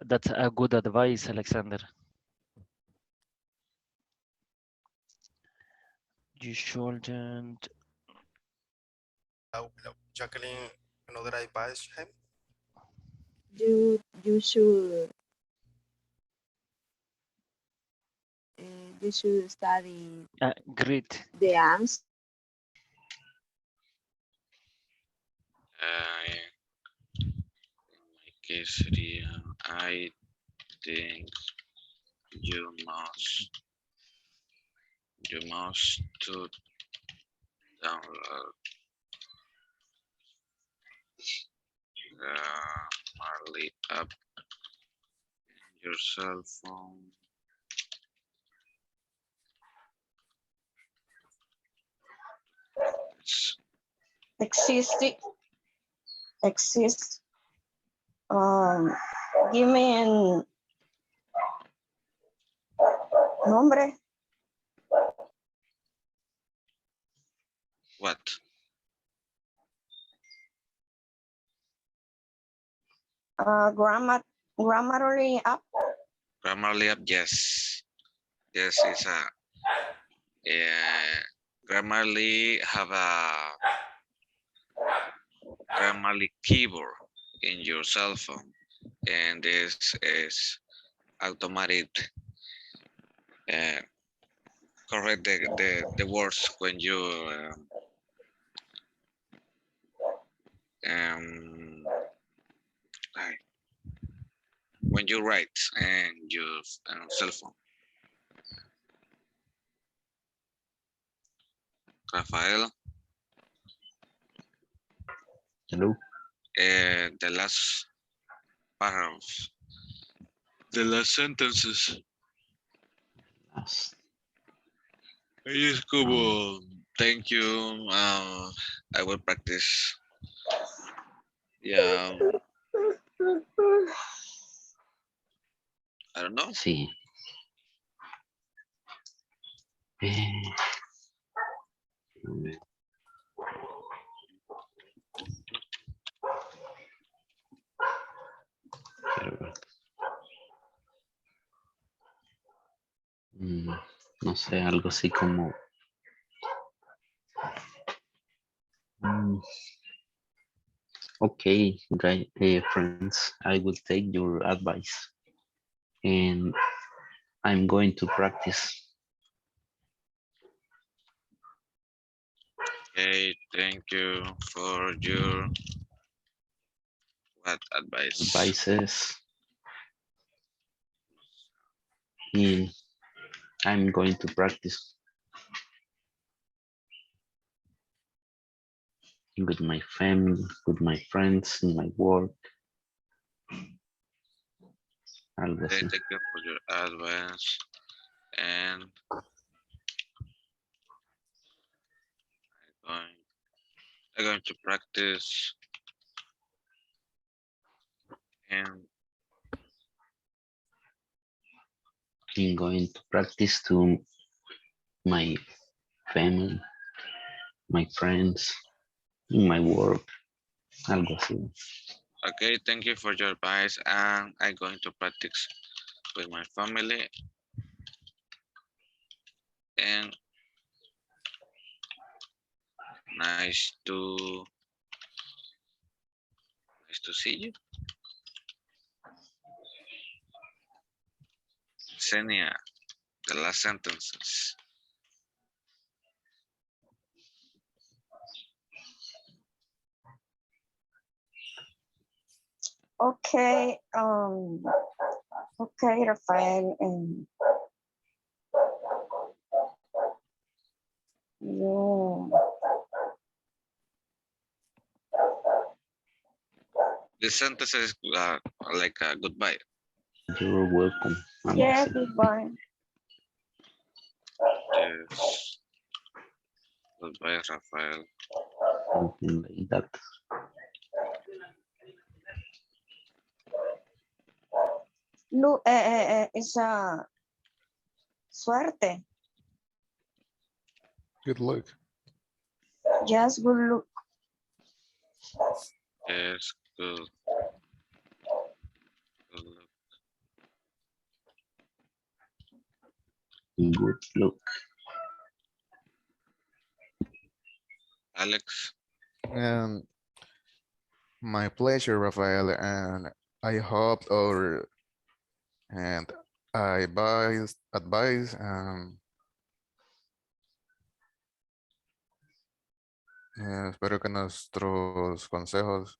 good advice, Alexander. You shouldn't. Jacqueline, another advice, him? You should you should study Great. the answer. In my case sería, I think you must to download the Marley app in your cell phone. Exist. Give me an nombre. What? Grammarly app. Grammarly app, yes. Yes, it's a Grammarly have a Grammarly keyboard in your cell phone, and this is automatic correct the words when you when you write and your cell phone. Rafael, Hello. the last paragraph, the last sentences. Last. Es como, thank you, I will practice. Yeah, I don't know. Sí. No sé, algo así como okay, right, friends, I will take your advice and I'm going to practice. Okay, thank you for your Advices. And I'm going to practice with my family, with my friends, in my work. Algo Okay, así. thank you for your advice and I'm going to practice and I'm going to practice to my family, my friends, in my work. Algo así. okay, thank you for your advice and I'm going to practice with my family and nice to see you. Senia, the last sentences. Okay. Okay, Rafael. You. The sentence is like a goodbye. You're welcome. Algo Yeah, así. goodbye. Yes. Goodbye, Rafael. Something like that. Look, esa suerte. Good luck. Just good luck. Yes, good. Good luck. Good luck. Alex. My pleasure, Rafael, and I hope our and advice, espero que nuestros consejos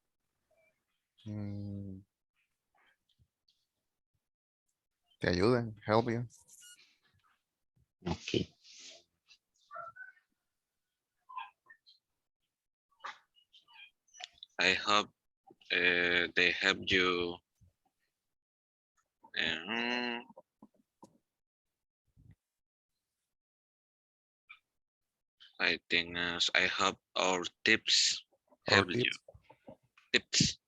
te ayuden, help you. Okay. I hope they help you. uh, I think I hope our tips Our help you. tips. Tips.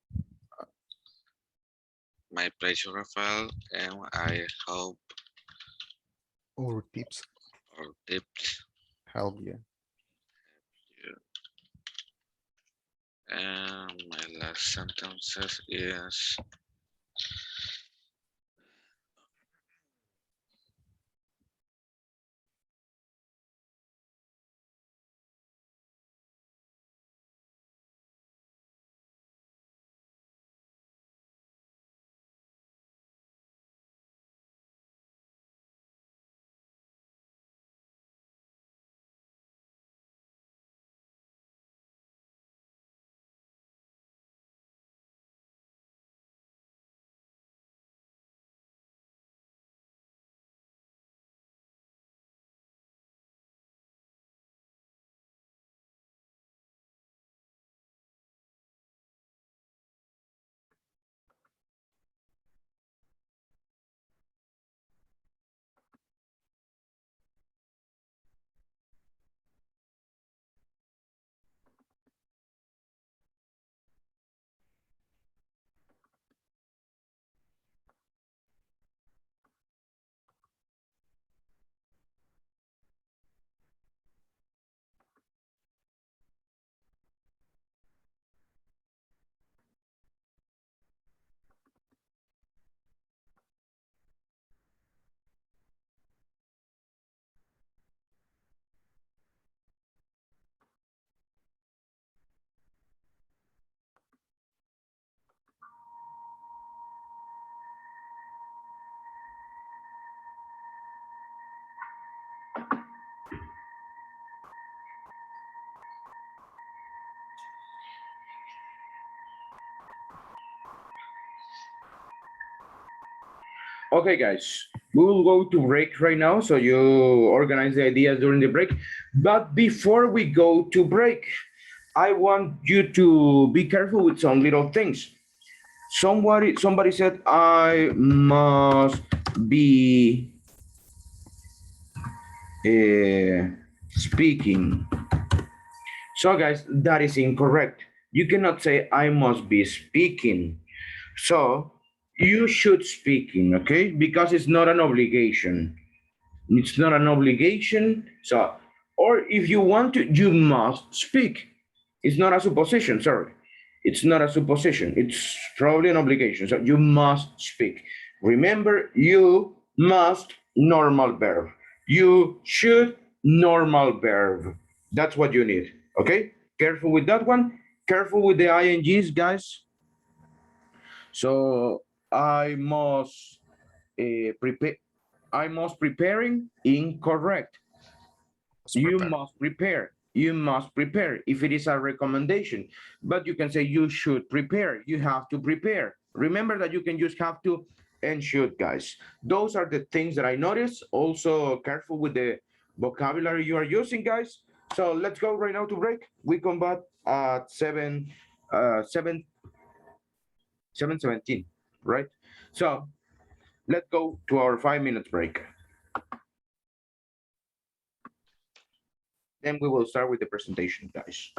My pleasure, Rafael, and I hope Our tips our tips. help you. And my last sentences is Okay, guys, we will go to break right now. So you organize the ideas during the break. But before we go to break, I want you to be careful with some little things. Somebody said I must be speaking. So guys, that is incorrect. You cannot say I must be speaking. So you should speaking, okay? Because it's not an obligation. It's not an obligation. So, or if you want to, you must speak. It's not a supposition, sorry. It's not a supposition. It's probably an obligation. So you must speak. Remember, you must normal verb. You should normal verb. That's what you need. Okay? Careful with that one. Careful with the INGs, guys. So I must prepare. I must preparing incorrect. You must prepare. You must prepare if it is a recommendation. But you can say you should prepare. You have to prepare. Remember that you can just have to and should, guys. Those are the things that I noticed. Also, careful with the vocabulary you are using, guys. So let's go right now to break. We come back at 7:17, right? So let's go to our 5 minutes break. Then we will start with the presentation, guys.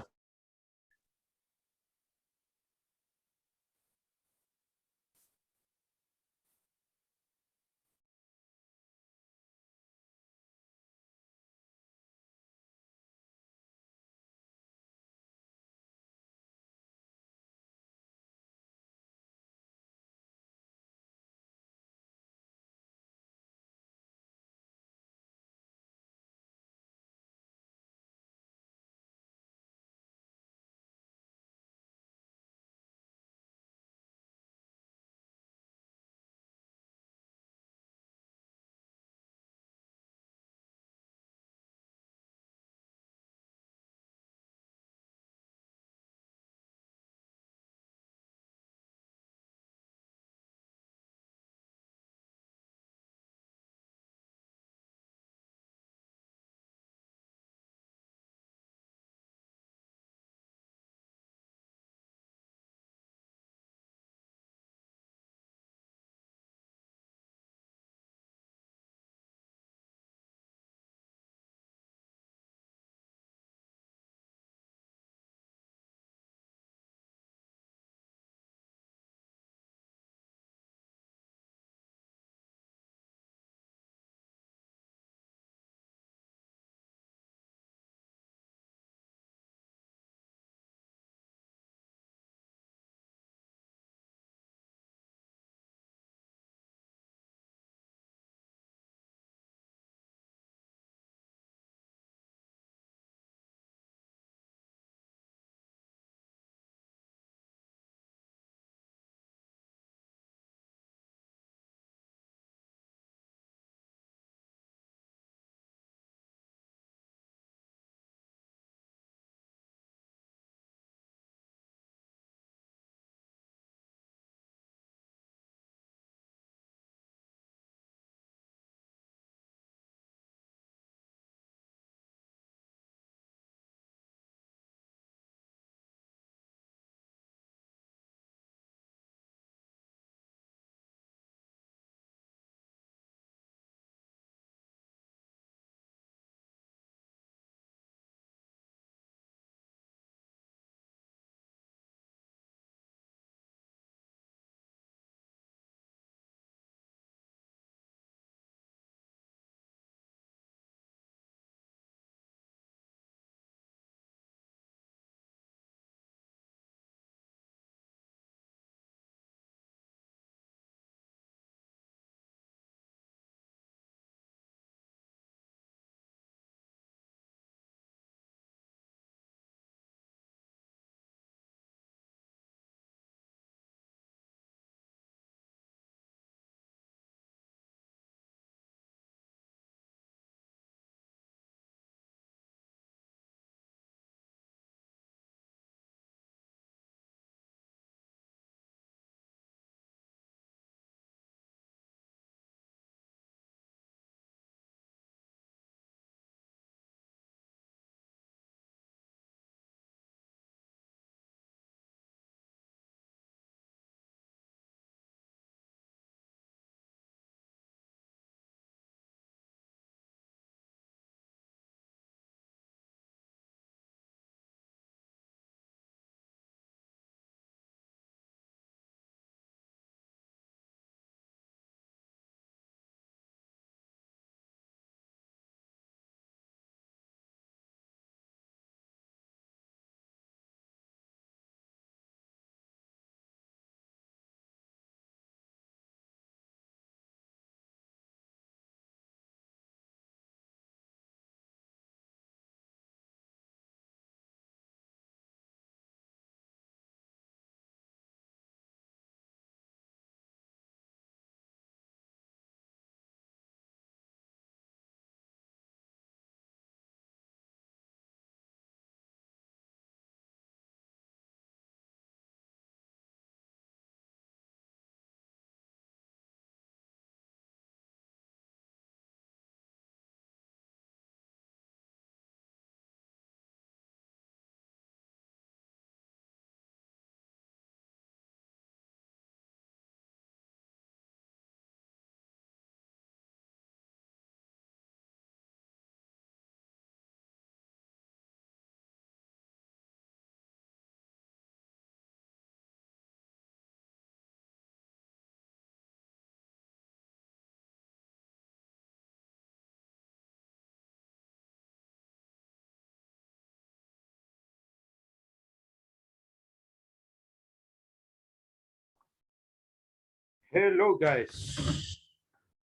Hello, guys.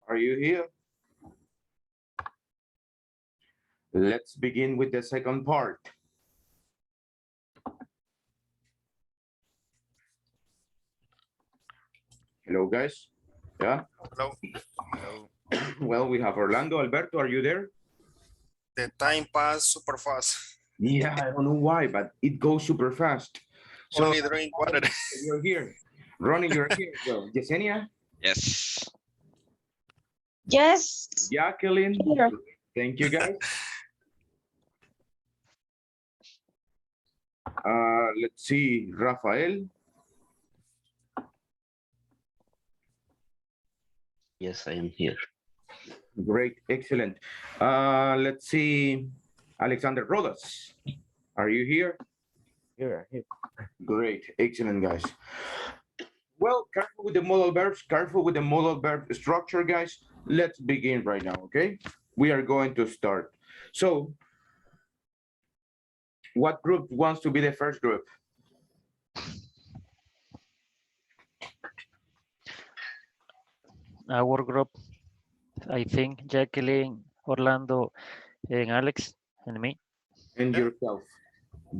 Are you here? Let's begin with the second part. Hello, guys. Yeah. Hello. Hello. Well, we have Orlando. Alberto, are you there? The time passed super fast. Yeah, I don't know why, but it goes super fast. So Only drink water. you're here. Ronnie, you're here. So, Yesenia, Yes. Yes. Jacqueline, Here. thank you, guys. Let's see, Rafael. Yes, I am here. Great, excellent. Let's see, Alexander Rodas. Are you here? Here, here. Great, excellent, guys. Well, careful with the modal verbs, careful with the modal verb structure, guys. Let's begin right now, okay? We are going to start. So, what group wants to be the first group? Our group, I think Jacqueline, Orlando, and Alex, and me. And yourself.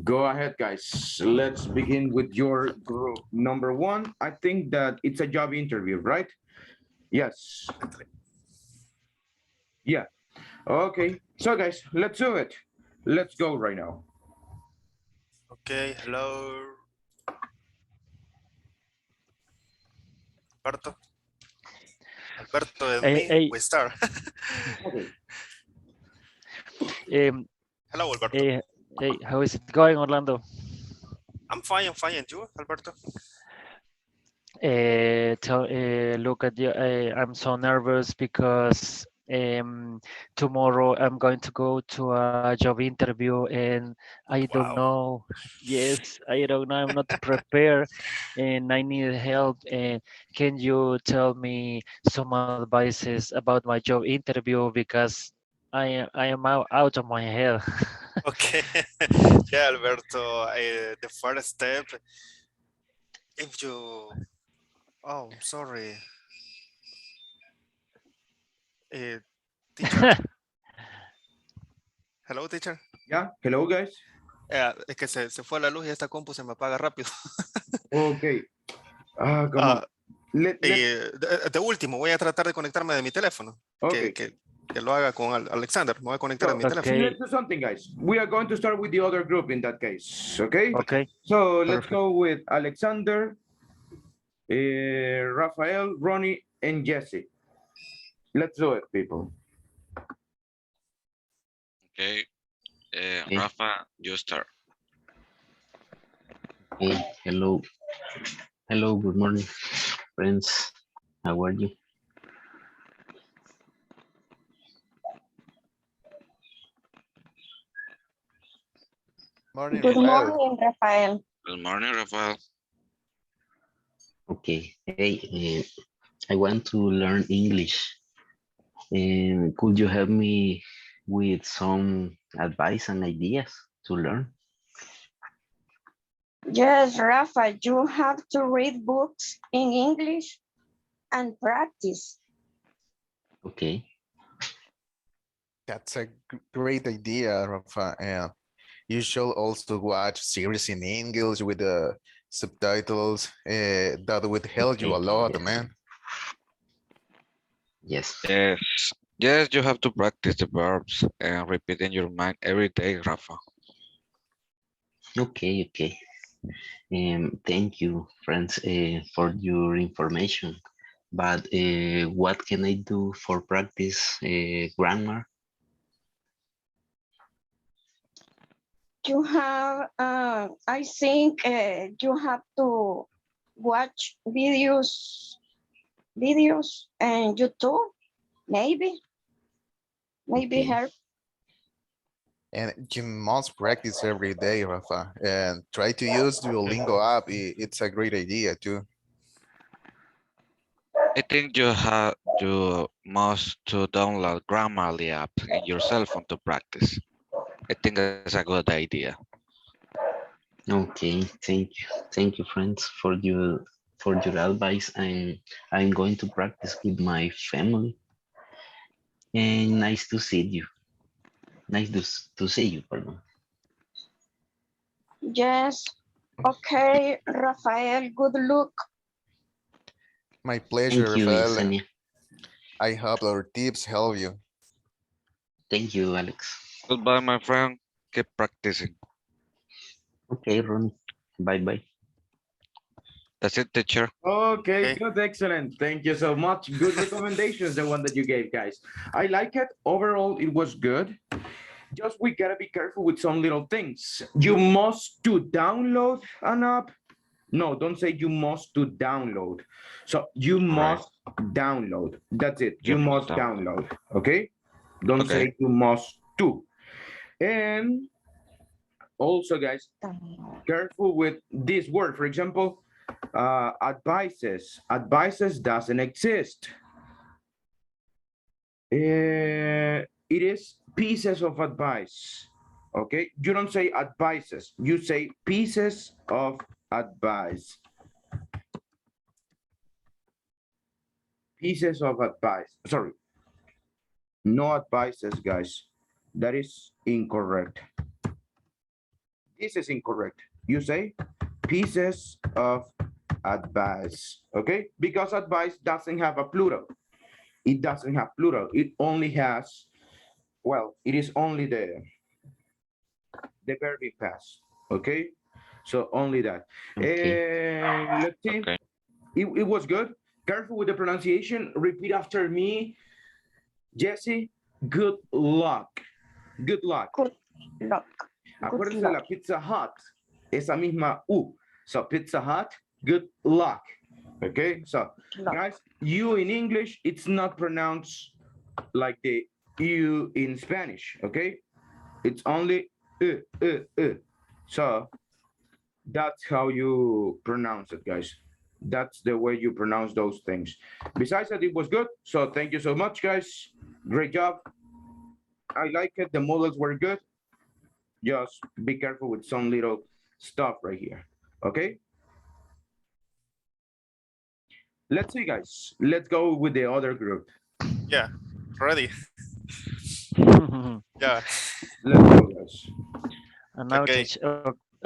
Go ahead, guys. Let's begin with your group. Number one, I think that it's a job interview, right? Yes. Yeah. Okay. So, guys, let's do it. Let's go right now. Okay, hello. Alberto. Alberto and Hey, me, hey. we start. Okay. Hello, Alberto. Hey, how is it going, Orlando? I'm fine, and you, Alberto? Look at you. I'm so nervous because tomorrow I'm going to go to a job interview and I don't Wow. know. Yes, I don't know. I'm not prepared and I need help. And can you tell me some advices about my job interview because I am out of my head. Okay. Yeah, Alberto, the first step, if you, oh, sorry. Teacher. Hello, teacher. Yeah. Hello, guys. Es que se fue la luz y esta compu se me apaga rápido. Okay. Come on. De último, voy a tratar de conectarme de mi teléfono. Okay. Que lo haga con Alexander. Me voy a conectar de mi teléfono. Let's do something, guys. We are going to start with the other group in that case. Okay. Okay. So let's go with Alexander, Rafael, Ronnie, and Jesse. Let's do it, people. Okay. Rafa, you start. Okay, hello. Hello, good morning, friends. How are you? Morning, Good Rafael. morning, Rafael. Good morning, Rafael. Okay, hey, I want to learn English. Could you help me with some advice and ideas to learn? Yes, Rafa, you have to read books in English and practice. Okay. That's a great idea, Rafa. And you should also watch series in English with the subtitles. That would help you a lot, man. Yes. Yes. Yes, you have to practice the verbs and repeat in your mind every day, Rafa. Okay, okay. Thank you, friends, for your information. But what can I do for practice grammar? You have, I think you have to watch videos and YouTube, maybe Okay. help. And you must practice every day, Rafa. And try to use Duolingo app. It's a great idea too. I think you must to download Grammarly app in your cell phone to practice. I think that's a good idea. Okay, thank you, friends, for your for your advice, and I'm going to practice with my family. And nice to see you. Nice to see you, pardon. Yes. Okay, Rafael, good luck. My pleasure, Thank you, Rafael. Yesenia. I hope our tips help you. Thank you, Alex. Goodbye, my friend. Keep practicing. Okay, Ronnie. Bye-bye. That's it, teacher. Okay, Okay. good, excellent. Thank you so much. Good recommendations, the one that you gave, guys. I like it. Overall, it was good. Just we gotta be careful with some little things. You must to download an app. No, don't say you must to download. So you Right. must download. That's it. You You must must download. download. Okay? Don't Okay. say you must to. And also, guys, careful with this word. For example, advices. Advices doesn't exist. It is pieces of advice. Okay, you don't say advices, you say pieces of advice. Pieces of advice. Sorry, no advices, guys. That is incorrect. This is incorrect. You say pieces of advice. Okay, because advice doesn't have a plural. It doesn't have plural. It only has, well, it is only the verb in past. Okay, so only that. Okay. And let's see. Okay. It was good. Careful with the pronunciation. Repeat after me, Jesse. Good luck. Good luck. Good luck. Acuérdense de la Pizza Hut. Esa misma U. So Pizza Hut. Good luck. Okay. So guys, you in English, it's not pronounced like the U in Spanish. Okay. It's only So that's how you pronounce it, guys. That's the way you pronounce those things. Besides that, it was good. So thank you so much, guys. Great job. I like it. The models were good. Just be careful with some little stuff right here. Okay. Let's see, guys. Let's go with the other group. Yeah. Ready. Yeah. Let's go, guys. And now, Okay.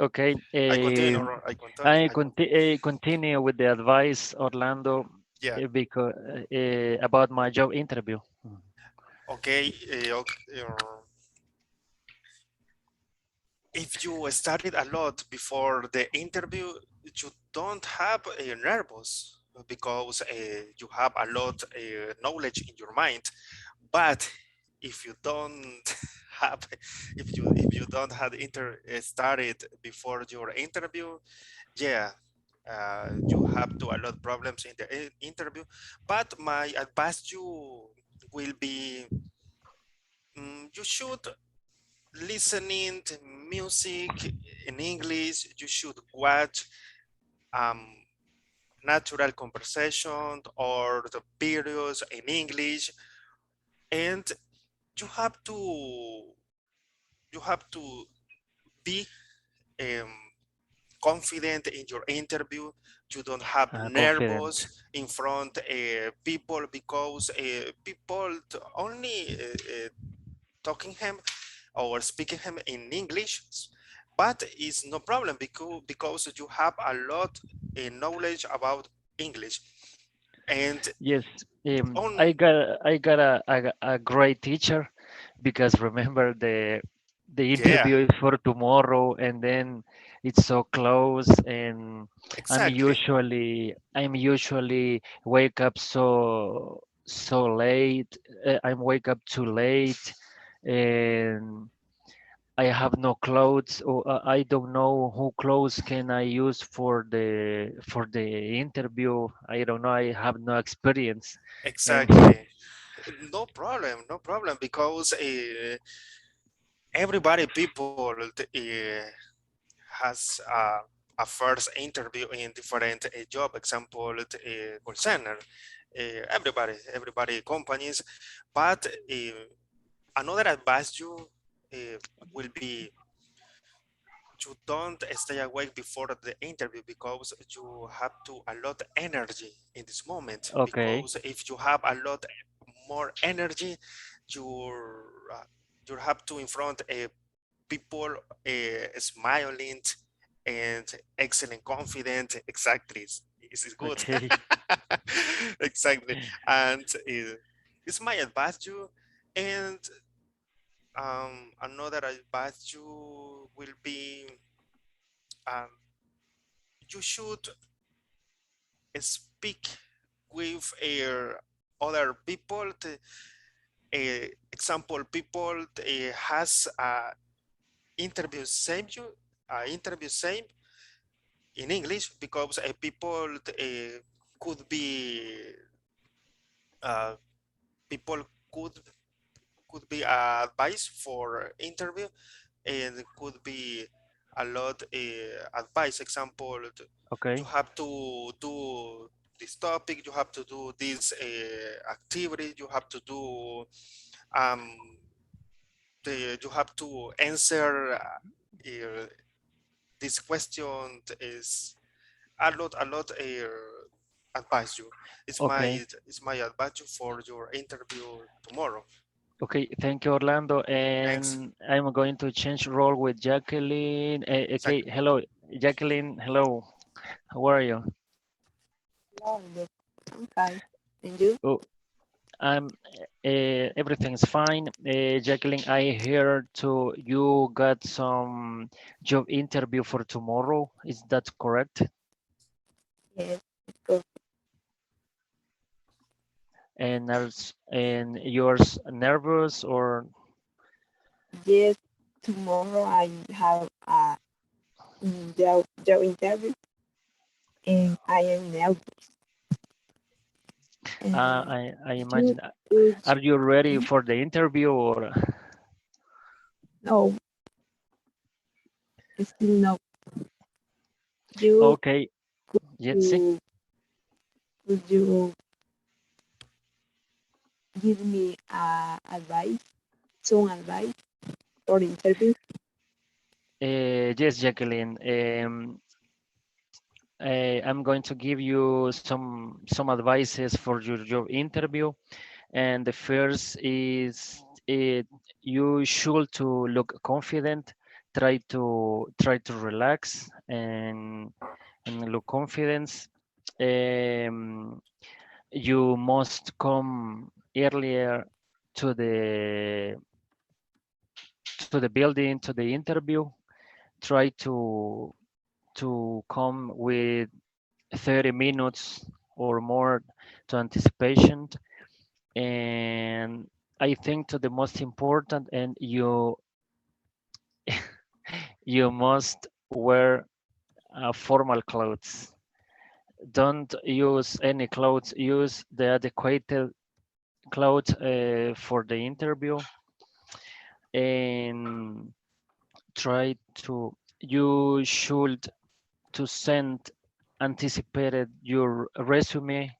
okay. I continue. I continue. Continue with the advice, Orlando, Yeah. because about my job interview. Okay. If you studied a lot before the interview, you don't have nervous because you have a lot knowledge in your mind. But if you don't have, if you don't have started before your interview, yeah, you have to a lot problems in the interview. But my advice you will be, you should listening to music in English. You should watch natural conversation or the videos in English, and you have to be um, confident in your interview. You don't have Confident. nervous in front people because people only talking him or speaking him in English, but it's no problem because you have a lot in knowledge about English. And Yes, on I got a great teacher, because remember the yeah, interview is for tomorrow, and then it's so close, and exactly, I'm usually wake up so late. I'm wake up too late, and I have no clothes, or I don't know who clothes can I use for the interview. I don't know. I have no experience, and exactly. No problem, no problem, because everybody people has a first interview in different job. Example, call center. Everybody companies, but another advice you will be you don't stay awake before the interview because you have to a lot energy in this moment. Okay. Because if you have a lot more energy, you you have to in front people smiling and excellent confident. Exactly, is good. Okay. Exactly, and it's my advice you. And another advice you will be um, you should speak with other people. Example, people has interview same you interview same in English because people could be uh, people could be advice for interview and could be a lot advice. Example, you Okay. have to do this topic, you have to do this activity, you have to do um, you have to answer this question is a lot advise you. Okay. It's my advice you for your interview tomorrow. Okay. Thank you, Orlando. Thanks. And I'm going to change role with Jacqueline. Okay. Exactly. Hello, Jacqueline. Hello. How are you? No, I'm fine. And you? Oh, I'm. Everything's fine. Jacqueline, I heard to you got some job interview for tomorrow. Is that correct? Yes, of course. And yours nervous or Yes, tomorrow I have a job interview and I am nervous. I You imagine. could, Are you ready for the interview or? no, still no. You Okay. Yes. See. could, could you give me advice, some advice for interview? Yes, Jacqueline. I'm going to give you some advices for your job interview, and the first is you should to look confident. Try to relax and look confidence. Um, you must come earlier to the building to the interview. Try to come with 30 minutes or more to anticipation. And I think to the most important, and you must wear formal clothes. Don't use any clothes. Use the adequate clothes for the interview, and try to. You should to send anticipated your resume,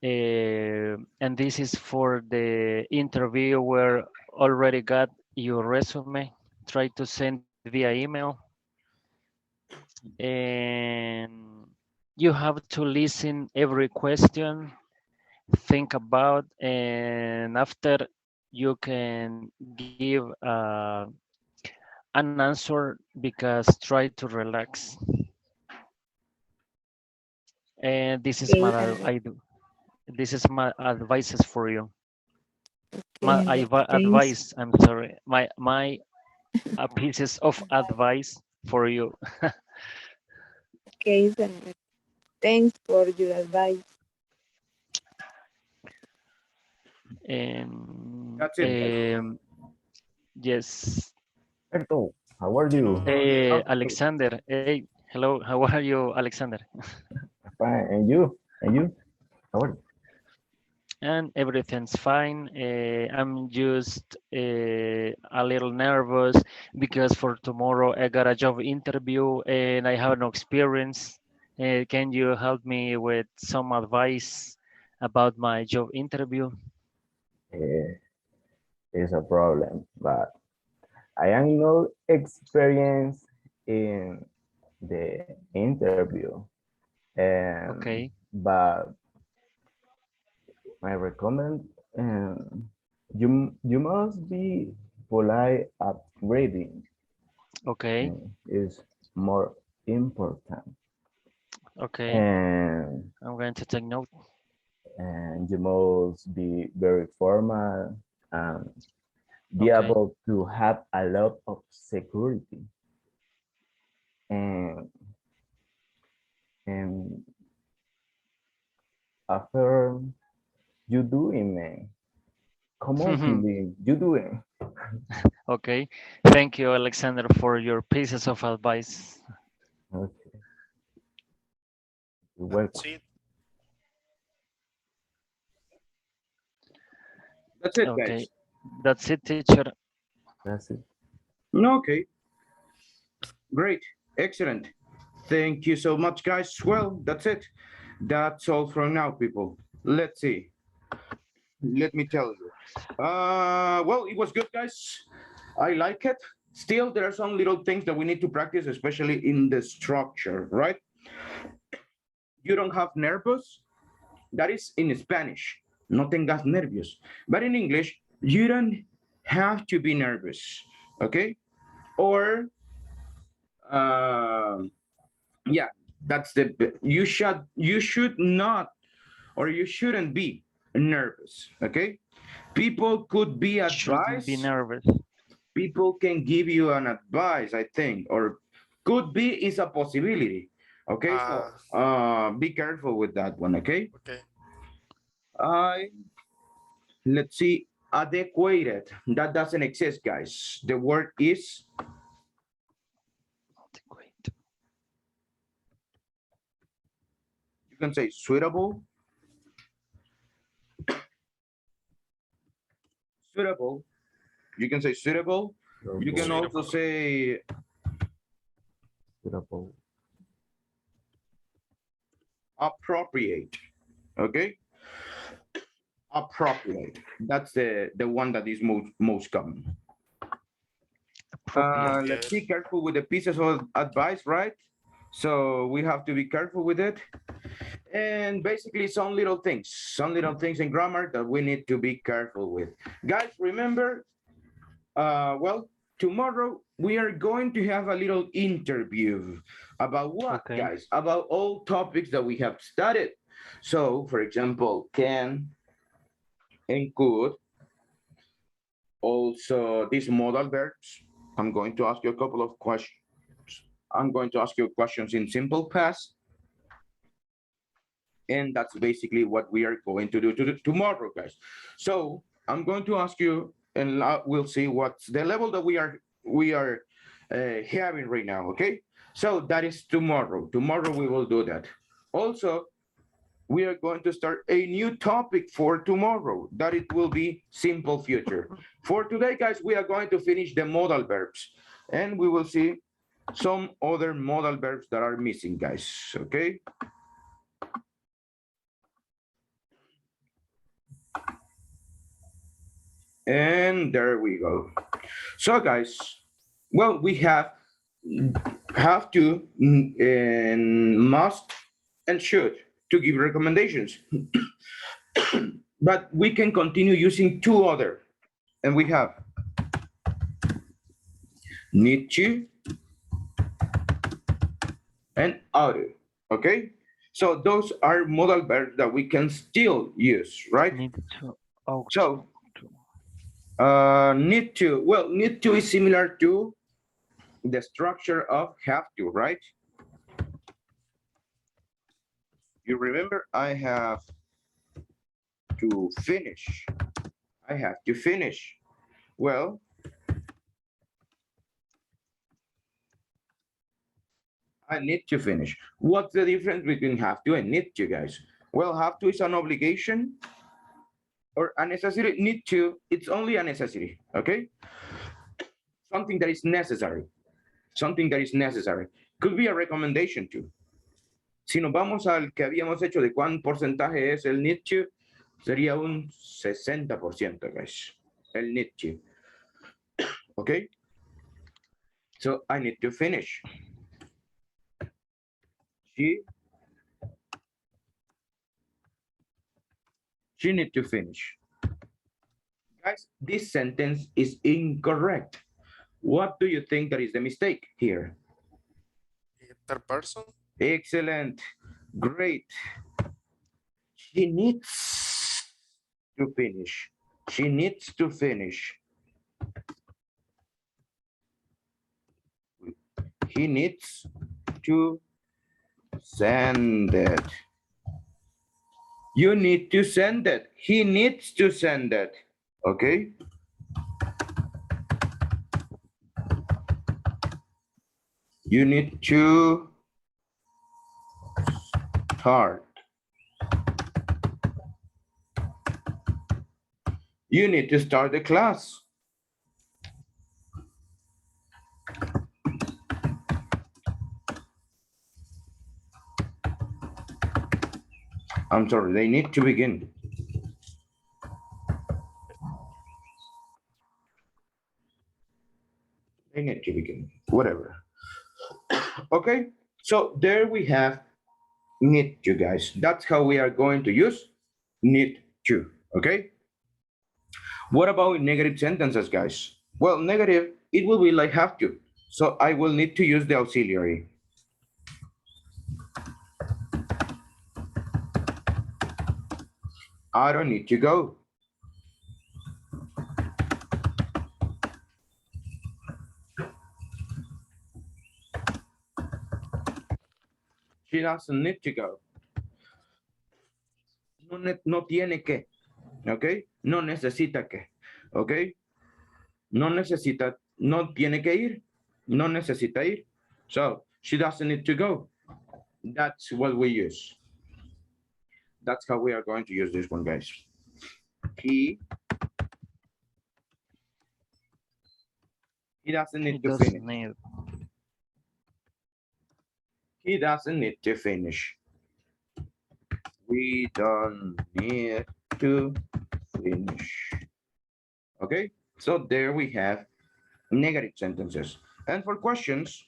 and this is for the interviewer already got your resume. Try to send it via email, and you have to listen every question, think about, and after you can give an answer because try to relax. And this is Okay, my and I do. This is my advices for you. okay, and thanks. Advice. I'm sorry. My pieces of Advice. advice for you. Okay, and thanks for your advice. And That's it, guys. yes. Berto, how are you? Okay. Alexander. Hey, hello. How are you, Alexander? Fine. And you? And you? How are you? And everything's fine. I'm just a little nervous because for tomorrow I got a job interview and I have no experience. Can you help me with some advice about my job interview? Eh, it's a problem, but I am not experienced in the interview, Okay. but I recommend you must be polite at reading. Okay. Is more important, Okay. and I'm going to take note. you must be very formal and be Okay. able to have a lot of security and and after you doing, man. Come on, Philip, you doing. Okay. Thank you, Alexander, for your pieces of advice. Okay, you're That's welcome. it. That's it, Okay. guys. That's it, teacher. That's it. Okay, great, excellent. Thank you so much, guys. Well, that's it. That's all from now, people. Let's see. Let me tell you. Well, it was good, guys. I like it. Still, there are some little things that we need to practice, especially in the structure, right? You don't have nervous. That is in Spanish. No tengas nervios. But in English, you don't have to be nervous, okay? Or, yeah, that's the, you should not, or you shouldn't be nervous, okay? People could be Shouldn't be advised. nervous. People can give you an advice, I think, or could be is a possibility. Okay, so be careful with that one, okay? Okay. I let's see, adequated. That doesn't exist, guys. The word is you can say suitable. Suitable. You can say suitable. You can also say Suitable. appropriate. Okay? Appropriate. That's the one that is most common. Let's be careful with the pieces of advice, right? So we have to be careful with it. And basically some little things in grammar that we need to be careful with. Guys, remember, well, tomorrow we are going to have a little interview about what, guys? About all topics that we have studied. So, for example, can and could, also these modal verbs. I'm going to ask you a couple of questions. I'm going to ask you questions in simple past. And that's basically what we are going to do tomorrow, guys. So I'm going to ask you, and we'll see what's the level that we are having right now, okay? So that is tomorrow. Tomorrow we will do that. Also, we are going to start a new topic for tomorrow, that it will be simple future. For today, guys, we are going to finish the modal verbs, and we will see some other modal verbs that are missing, guys, okay? And there we go. So, guys, well, we have to and must and should to give recommendations. But we can continue using two other, and we have need to and ought to, okay? So those are modal verbs that we can still use, right? Need to, ought so need to, well, need to is similar to the structure of have to, right? You remember, I have to finish. I have to finish. Well, I need to finish. What's the difference between have to and need to, guys? Well, have to is an obligation or a necessity. Need to, it's only a necessity, okay? Something that is necessary. Something that is necessary. Could be a recommendation too. Si nos vamos al que habíamos hecho de cuán porcentaje es el need to, sería un 60%, guys. El need to. Okay? So I need to finish. She need to finish. Guys, this sentence is incorrect. What do you think that is the mistake here? Third person. Excellent. Great. She needs to finish. She needs to finish. He needs to send it. You need to send it. He needs to send it. Okay? You need to start. You need to start the class. I'm sorry, they need to begin. They need to begin, whatever. Okay, so there we have need to, guys. That's how we are going to use need to, okay? What about negative sentences, guys? Well, negative, it will be like have to. So I will need to use the auxiliary. I don't need to go. She doesn't need to go. No tiene que, ¿ok? No necesita que, ¿ok? No necesita, no tiene que ir, no necesita ir. So, she doesn't need to go. That's what we use. That's how we are going to use this one, guys. He doesn't need to finish. He doesn't need to finish. We don't need to finish. Okay, so there we have negative sentences. And for questions,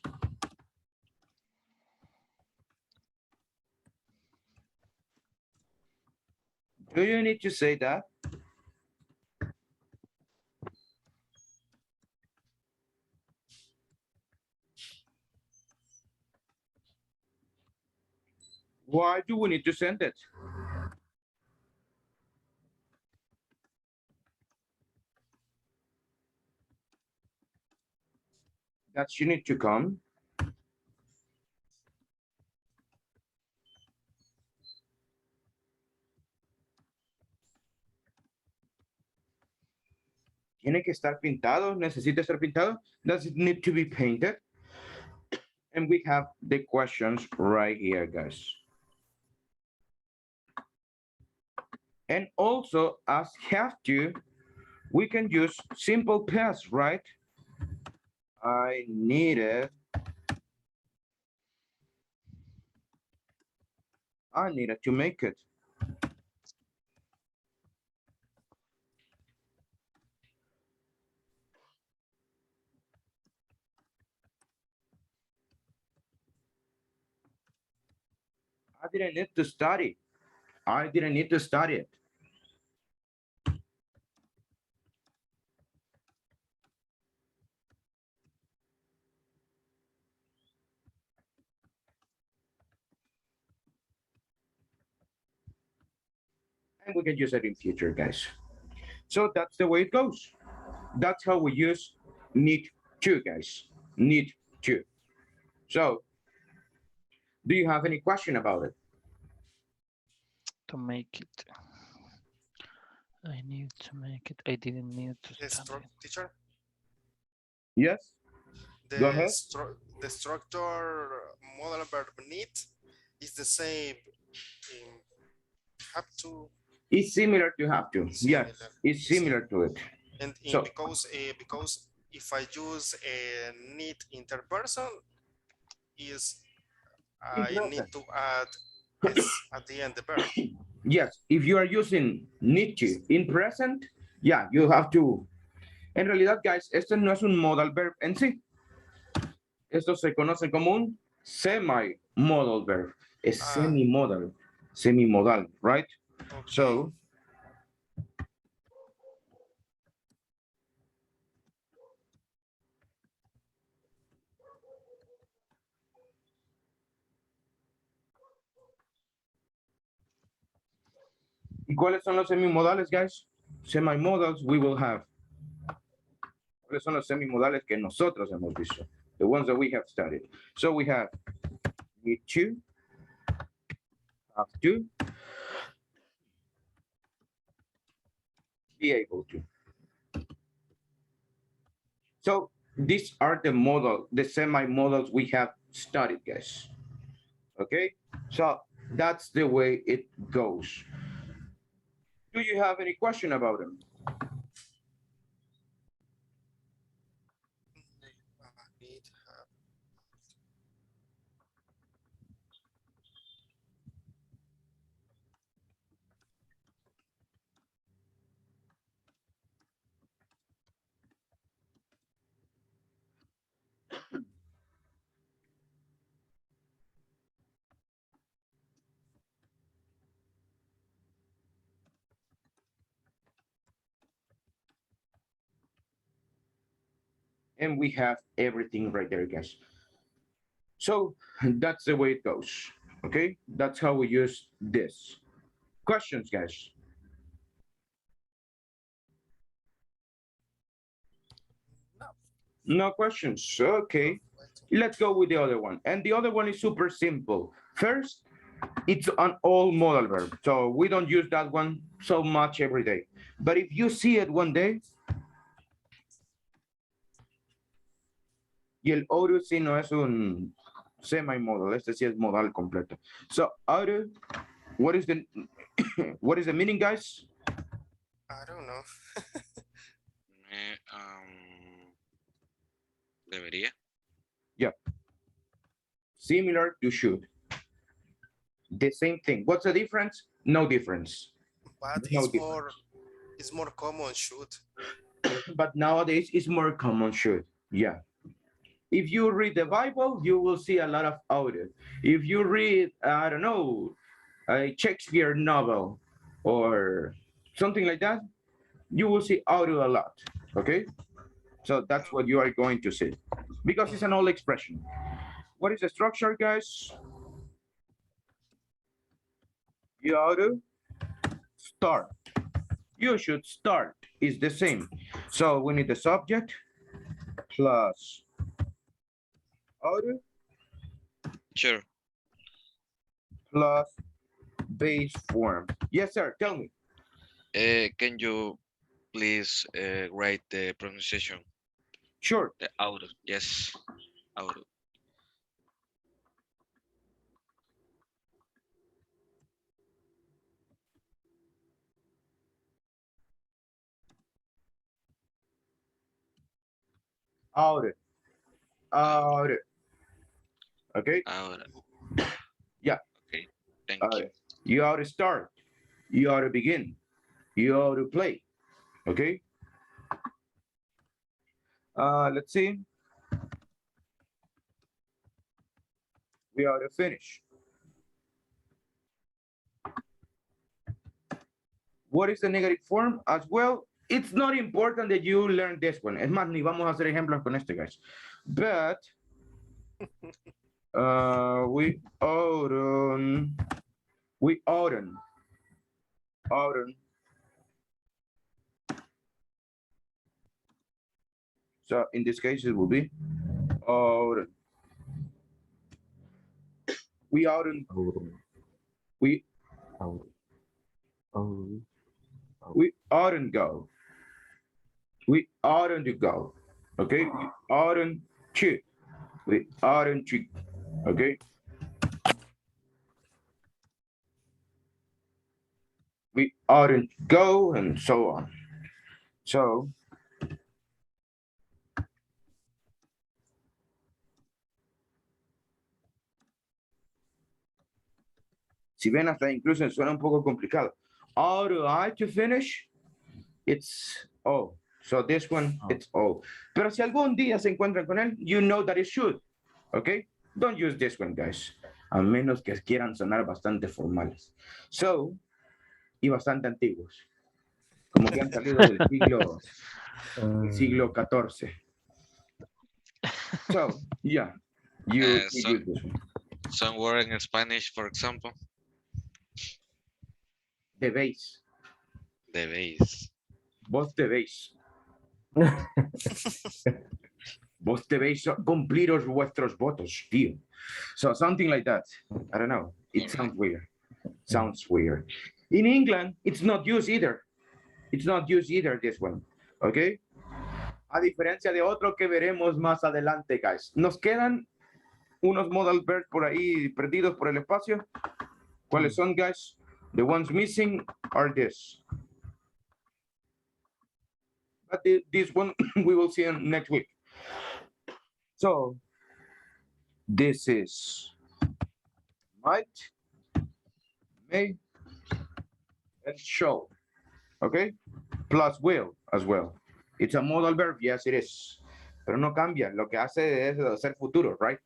do you need to say that? Why do we need to send it? That she need to come. Tiene que estar pintado, necesita estar pintado. Does it need to be painted? And we have the questions right here, guys. And also, as have to, we can use simple past, right? I needed to make it. I didn't need to study. I didn't need to study it. And we can use it in future, guys. So that's the way it goes. That's how we use need to, guys. Need to. So, do you have any question about it? To make it. I need to make it. I didn't need to study. Teacher? Yes? Go ahead. The structure modal verb need is the same in have to. It's similar to have to. Similar. Yes, it's similar to it. And So, because if I use a need interperson, is I need to add s at the end the verb. yes, if you are using need to in present, yeah, you have to. En realidad, guys, este no es un modal verb en sí. Esto se conoce como un semi-modal verb. Es Ah, semi-modal, semi-modal, right? okay. So, ¿y cuáles son los semimodales, guys? Semi-modals we will have. ¿Cuáles son los semimodales que nosotros hemos visto? The ones that we have studied. So we have need to, have to, be able to. So these are the semi-modals we have studied, guys. Okay, so that's the way it goes. Do you have any question about them? Need, And we have everything right there, guys. So that's the way it goes. Okay, that's how we use this. Questions, guys? No questions. Okay, let's go with the other one. And the other one is super simple. First, it's an all modal verb. So we don't use that one so much every day. But if you see it one day, y el ought sí no es un semi-modal, este sí es modal completo. So ought, what is the what is the meaning, guys? I don't know. Debería. Yeah. Similar to should. The same thing. What's the difference? No difference. But No it's more common should. But nowadays it's more common should. Yeah. If you read the Bible, you will see a lot of ought. If you read, I don't know, a Shakespeare novel or something like that, you will see ought a lot. Okay. So that's what you are going to see because it's an old expression. What is the structure, guys? You ought to start. You should start is the same. So we need the subject plus ought Sure. plus base form. Yes, sir. Tell me. Can you please write the pronunciation? Sure. The auto. Yes. Auto. Ought. Ought. Okay. Ahora. Yeah. Okay. Thank you. You ought to start. You ought to begin. You ought to play. Okay. Let's see. We ought to finish. What is the negative form as well? It's not important that you learn this one. Es más, ni vamos a hacer ejemplos con este, guys. But we oughtn't. So in this case, it will be oughtn't. We oughtn't. We oughtn't go. We oughtn't to go. Okay. We oughtn't to. We oughtn't to. Okay. We oughtn't go and so on. So si ven, hasta incluso suena un poco complicado. Ought I to finish? It's O. So this one, it's O. Pero si algún día se encuentran con él, you know that it should. Okay? Don't use this one, guys. A menos que quieran sonar bastante formales. So, y bastante antiguos. Como que han salido del siglo XIV. So, yeah, you use this one. Some word in Spanish, for example. Debéis. Debéis. Vos debéis. Vos debéis cumpliros vuestros votos, tío. So something like that. I don't know. It sounds weird. Sounds weird. In England, it's not used either. It's not used either, this one. Okay? A diferencia de otro que veremos más adelante, guys. Nos quedan unos modal verbs por ahí perdidos por el espacio. ¿Cuáles son, guys? The ones missing are this. But this one we will see next week. So this is might, may, and shall. Okay? Plus will as well. It's a modal verb, yes it is. Pero no cambia, lo que hace es hacer futuro, right?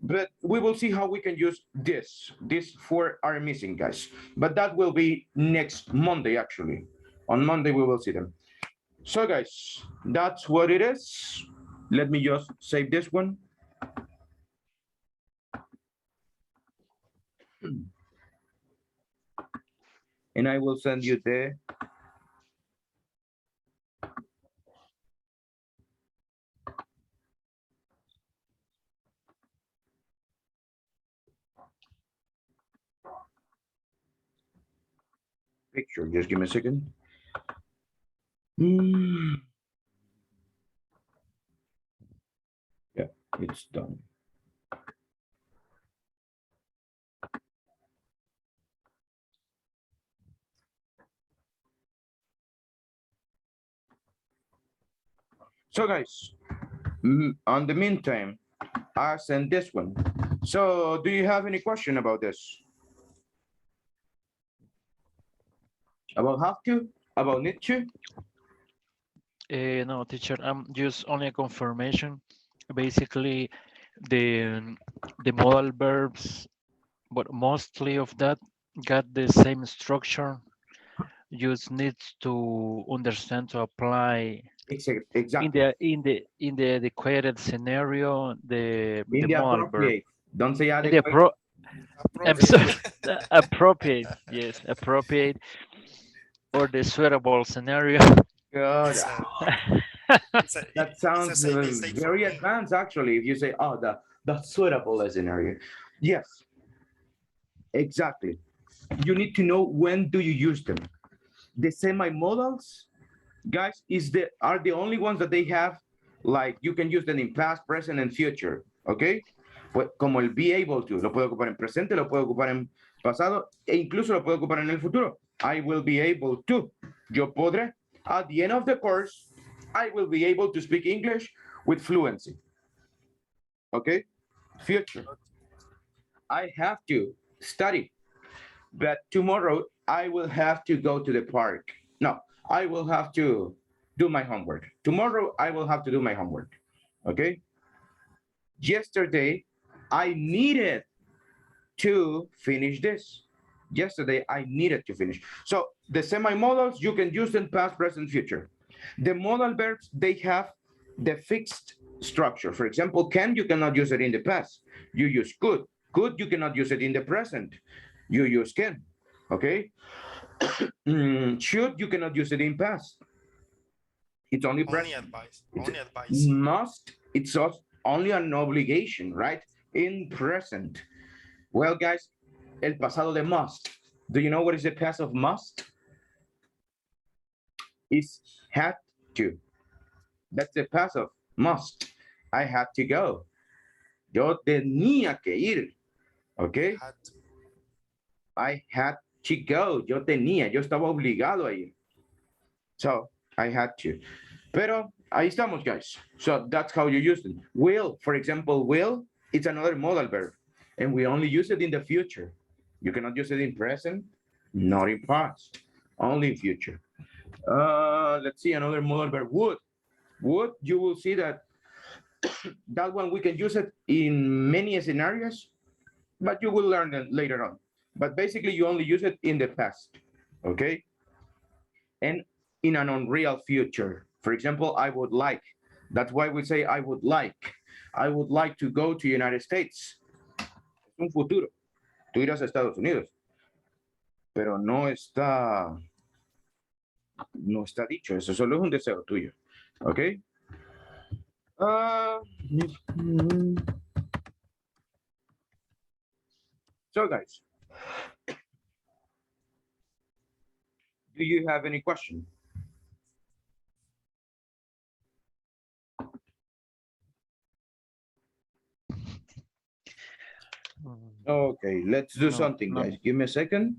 But we will see how we can use this. These four are missing, guys. But that will be next Monday, actually. On Monday, we will see them. So, guys, that's what it is. Let me just save this one. And I will send you the picture. Just give me a second. Yeah, it's done. So guys, on the meantime, I sent this one. So do you have any question about this? About have to? About need to? No, teacher, I'm just only a confirmation. Basically, the modal verbs, but mostly of that got the same structure. Just needs to understand to apply Exactly. in the adequate scenario the modal verb. Appropriate. Don't say In the adequate. I'm sorry, appropriate. Yes, appropriate or the suitable scenario. God. That sounds very me. advanced, actually. If you say, "Oh, the suitable scenario," yes, exactly. You need to know when do you use them. The semi-modals, guys, are the only ones that they have. Like you can use them in past, present, and future. Okay, pues como el be able to, lo puedo ocupar en presente, lo puedo ocupar en pasado, e incluso lo puedo ocupar en el futuro. I will be able to. Yo podré. At the end of the course, I will be able to speak English with fluency. Okay? Future. I have to study, but tomorrow I will have to go to the park. No, I will have to do my homework. Tomorrow I will have to do my homework. Okay? Yesterday, I needed to finish this. Yesterday, I needed to finish. So the semi-modals, you can use in past, present, future. The modal verbs, they have the fixed structure. For example, can, you cannot use it in the past. You use could. Could, you cannot use it in the present. You use can, okay? Should, you cannot use it in past. It's only present. Advice. Only advice. Must, it's only an obligation, right? In present. Well, guys, el pasado de must. Do you know what is the past of must? Is had to. That's the past of must. I had to go. Yo tenía que ir. Okay? I had to go. Yo tenía. Yo estaba obligado a ir. So, I had to. Pero, ahí estamos, guys. So, that's how you use it. Will, for example, will, it's another modal verb. And we only use it in the future. You cannot use it in present, not in past, only in future. Let's see another modal verb, would. Would, you will see that That one we can use it in many scenarios, but you will learn it later on. But basically, you only use it in the past, okay? And in an unreal future. For example, I would like. That's why we say I would like. I would like to go to United States. Es un futuro. Tú irás a Estados Unidos. Pero no está dicho. Eso solo es un deseo tuyo. ¿Ok? So guys, do you have any question? Okay, let's do something, guys. Give me a second.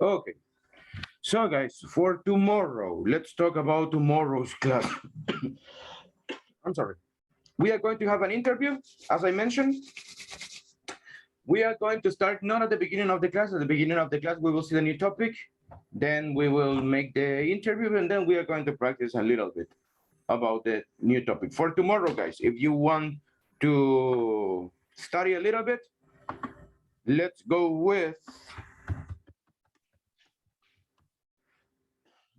Okay, so guys, for tomorrow, let's talk about tomorrow's class. I'm sorry. We are going to have an interview, as I mentioned. We are going to start not at the beginning of the class. At the beginning of the class, we will see the new topic. Then we will make the interview, and then we are going to practice a little bit about the new topic. For tomorrow, guys, if you want to study a little bit, let's go with,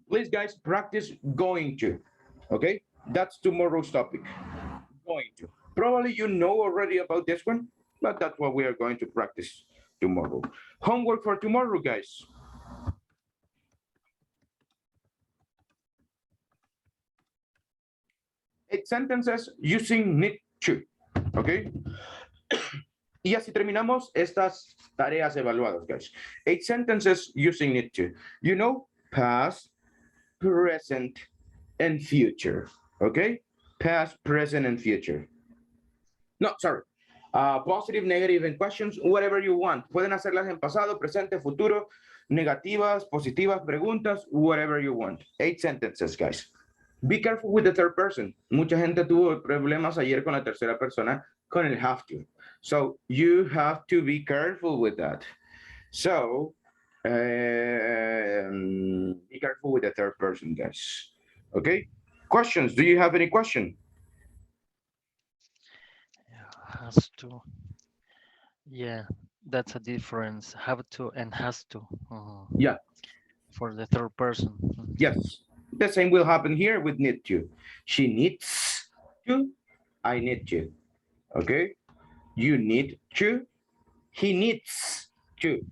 please guys, practice going to, okay? That's tomorrow's topic, going to. Probably you know already about this one, but that's what we are going to practice tomorrow. Homework for tomorrow, guys. 8 sentences using need to, okay? Y así terminamos estas tareas evaluadas, guys. 8 sentences using need to. You know, past, present, and future, okay? Past, present, and future. No, sorry. Positive, negative, and questions, whatever you want. Pueden hacerlas en pasado, presente, futuro, negativas, positivas, preguntas, whatever you want. 8 sentences, guys. Be careful with the third person. Mucha gente tuvo problemas ayer con la tercera persona con el have to. So you have to be careful with that. So be careful with the third person, guys. Okay? Questions? Do you have any question? Has to. Yeah, that's a difference. Have to and has to. Yeah. For the third person. Yes. The same will happen here with need to. She needs to. I need to. Okay? You need to. He needs to.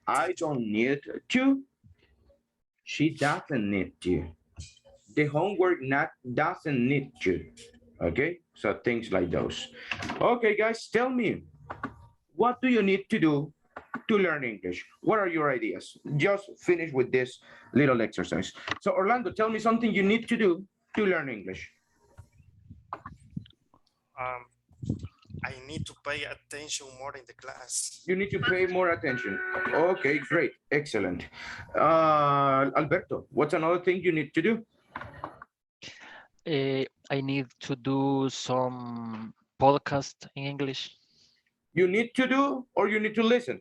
I don't need to. She doesn't need to. The homework doesn't need to. Okay? So things like those. Okay, guys, tell me, what do you need to do to learn English? What are your ideas? Just finish with this little exercise. So Orlando, tell me something you need to do to learn English. I need to pay attention more in the class. You need to pay more attention. Okay, great, excellent. Alberto, what's another thing you need to do? I need to do some podcast in English. You need to do, or you need to listen?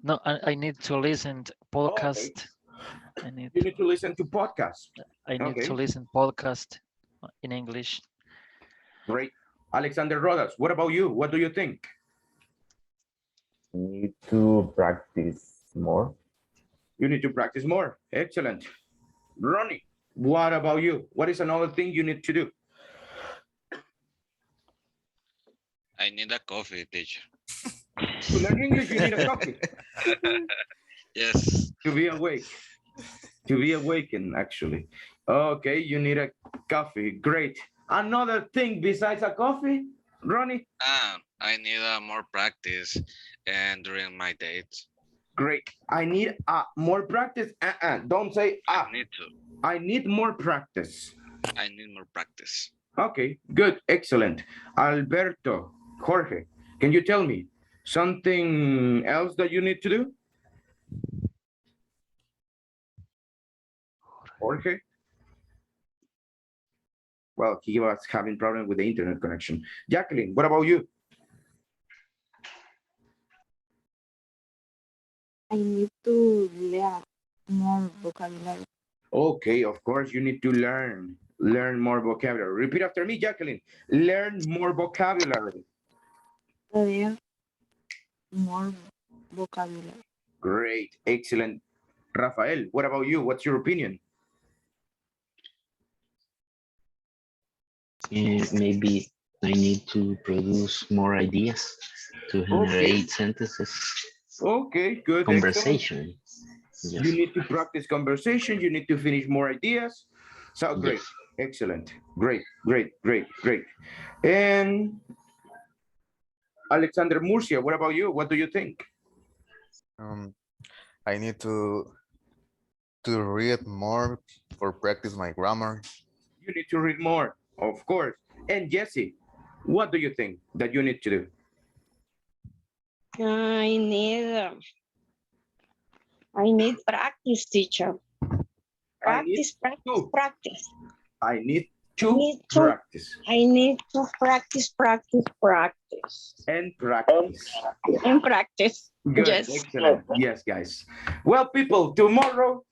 No, I need to listen to podcast. Okay. You need to listen to podcast. I need to listen podcast in English. Great. Alexander Rodas, what about you? What do you think? Need to practice more. You need to practice more. Excellent. Ronnie, what about you? What is another thing you need to do? I need a coffee, teacher. To learn English, you need a coffee. Yes. To be awake. To be awakened, actually. Okay, you need a coffee. Great. Another thing besides a coffee, Ronnie? I need more practice and during my dates. Great. I need more practice. Don't say I need to. I need more practice. I need more practice. Okay, good, excellent. Alberto, Jorge, can you tell me something else that you need to do? Jorge? Well, he was having problem with the internet connection. Jacqueline, what about you? I need to learn more vocabulary. Okay, of course, you need to learn more vocabulary. Repeat after me, Jacqueline. Learn more vocabulary. Learn more vocabulary. Great, excellent. Rafael, what about you? What's your opinion? Maybe I need to produce more ideas to generate sentences. Okay, good. Conversation. Excellent. You need to practice conversation. You need to finish more ideas. So great, excellent, great. And Alexander Murcia, what about you? What do you think? I need to read more for practice my grammar. You need to read more, of course. And Jesse, what do you think that you need to do? I need practice, teacher. Practice. I need to practice. I need to practice. And practice. And practice. Good, Yes. excellent. Yes, guys. Well, people, tomorrow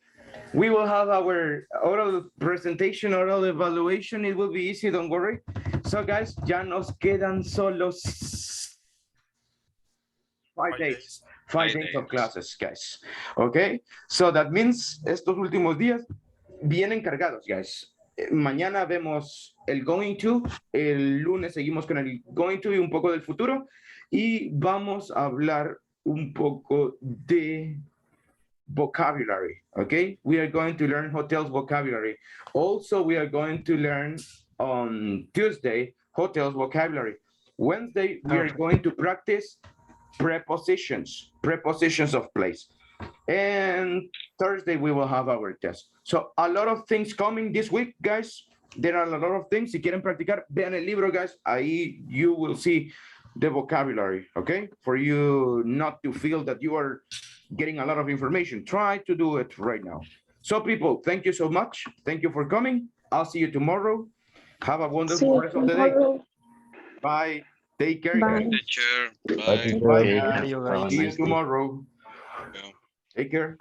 we will have our oral presentation, oral evaluation. It will be easy, don't worry. So, guys, ya nos quedan solo 5 days. 5 days of classes, guys. Okay, so that means estos últimos días vienen cargados, guys. Mañana vemos el going to, el lunes seguimos con el going to y un poco del futuro y vamos a hablar un poco de vocabulary, okay? We are going to learn hotels vocabulary. Also, we are going to learn on Tuesday hotels vocabulary. Wednesday, we are going to practice prepositions of place. And Thursday, we will have our test. So a lot of things coming this week, guys. There are a lot of things. Si quieren practicar, vean el libro, guys. Ahí you will see the vocabulary, okay? For you not to feel that you are getting a lot of information. Try to do it right now. So people, thank you so much. Thank you for coming. I'll see you tomorrow. Have a wonderful rest of the day. Bye. Take care, guys. Teacher. Bye. See you guys. See you tomorrow. Take care.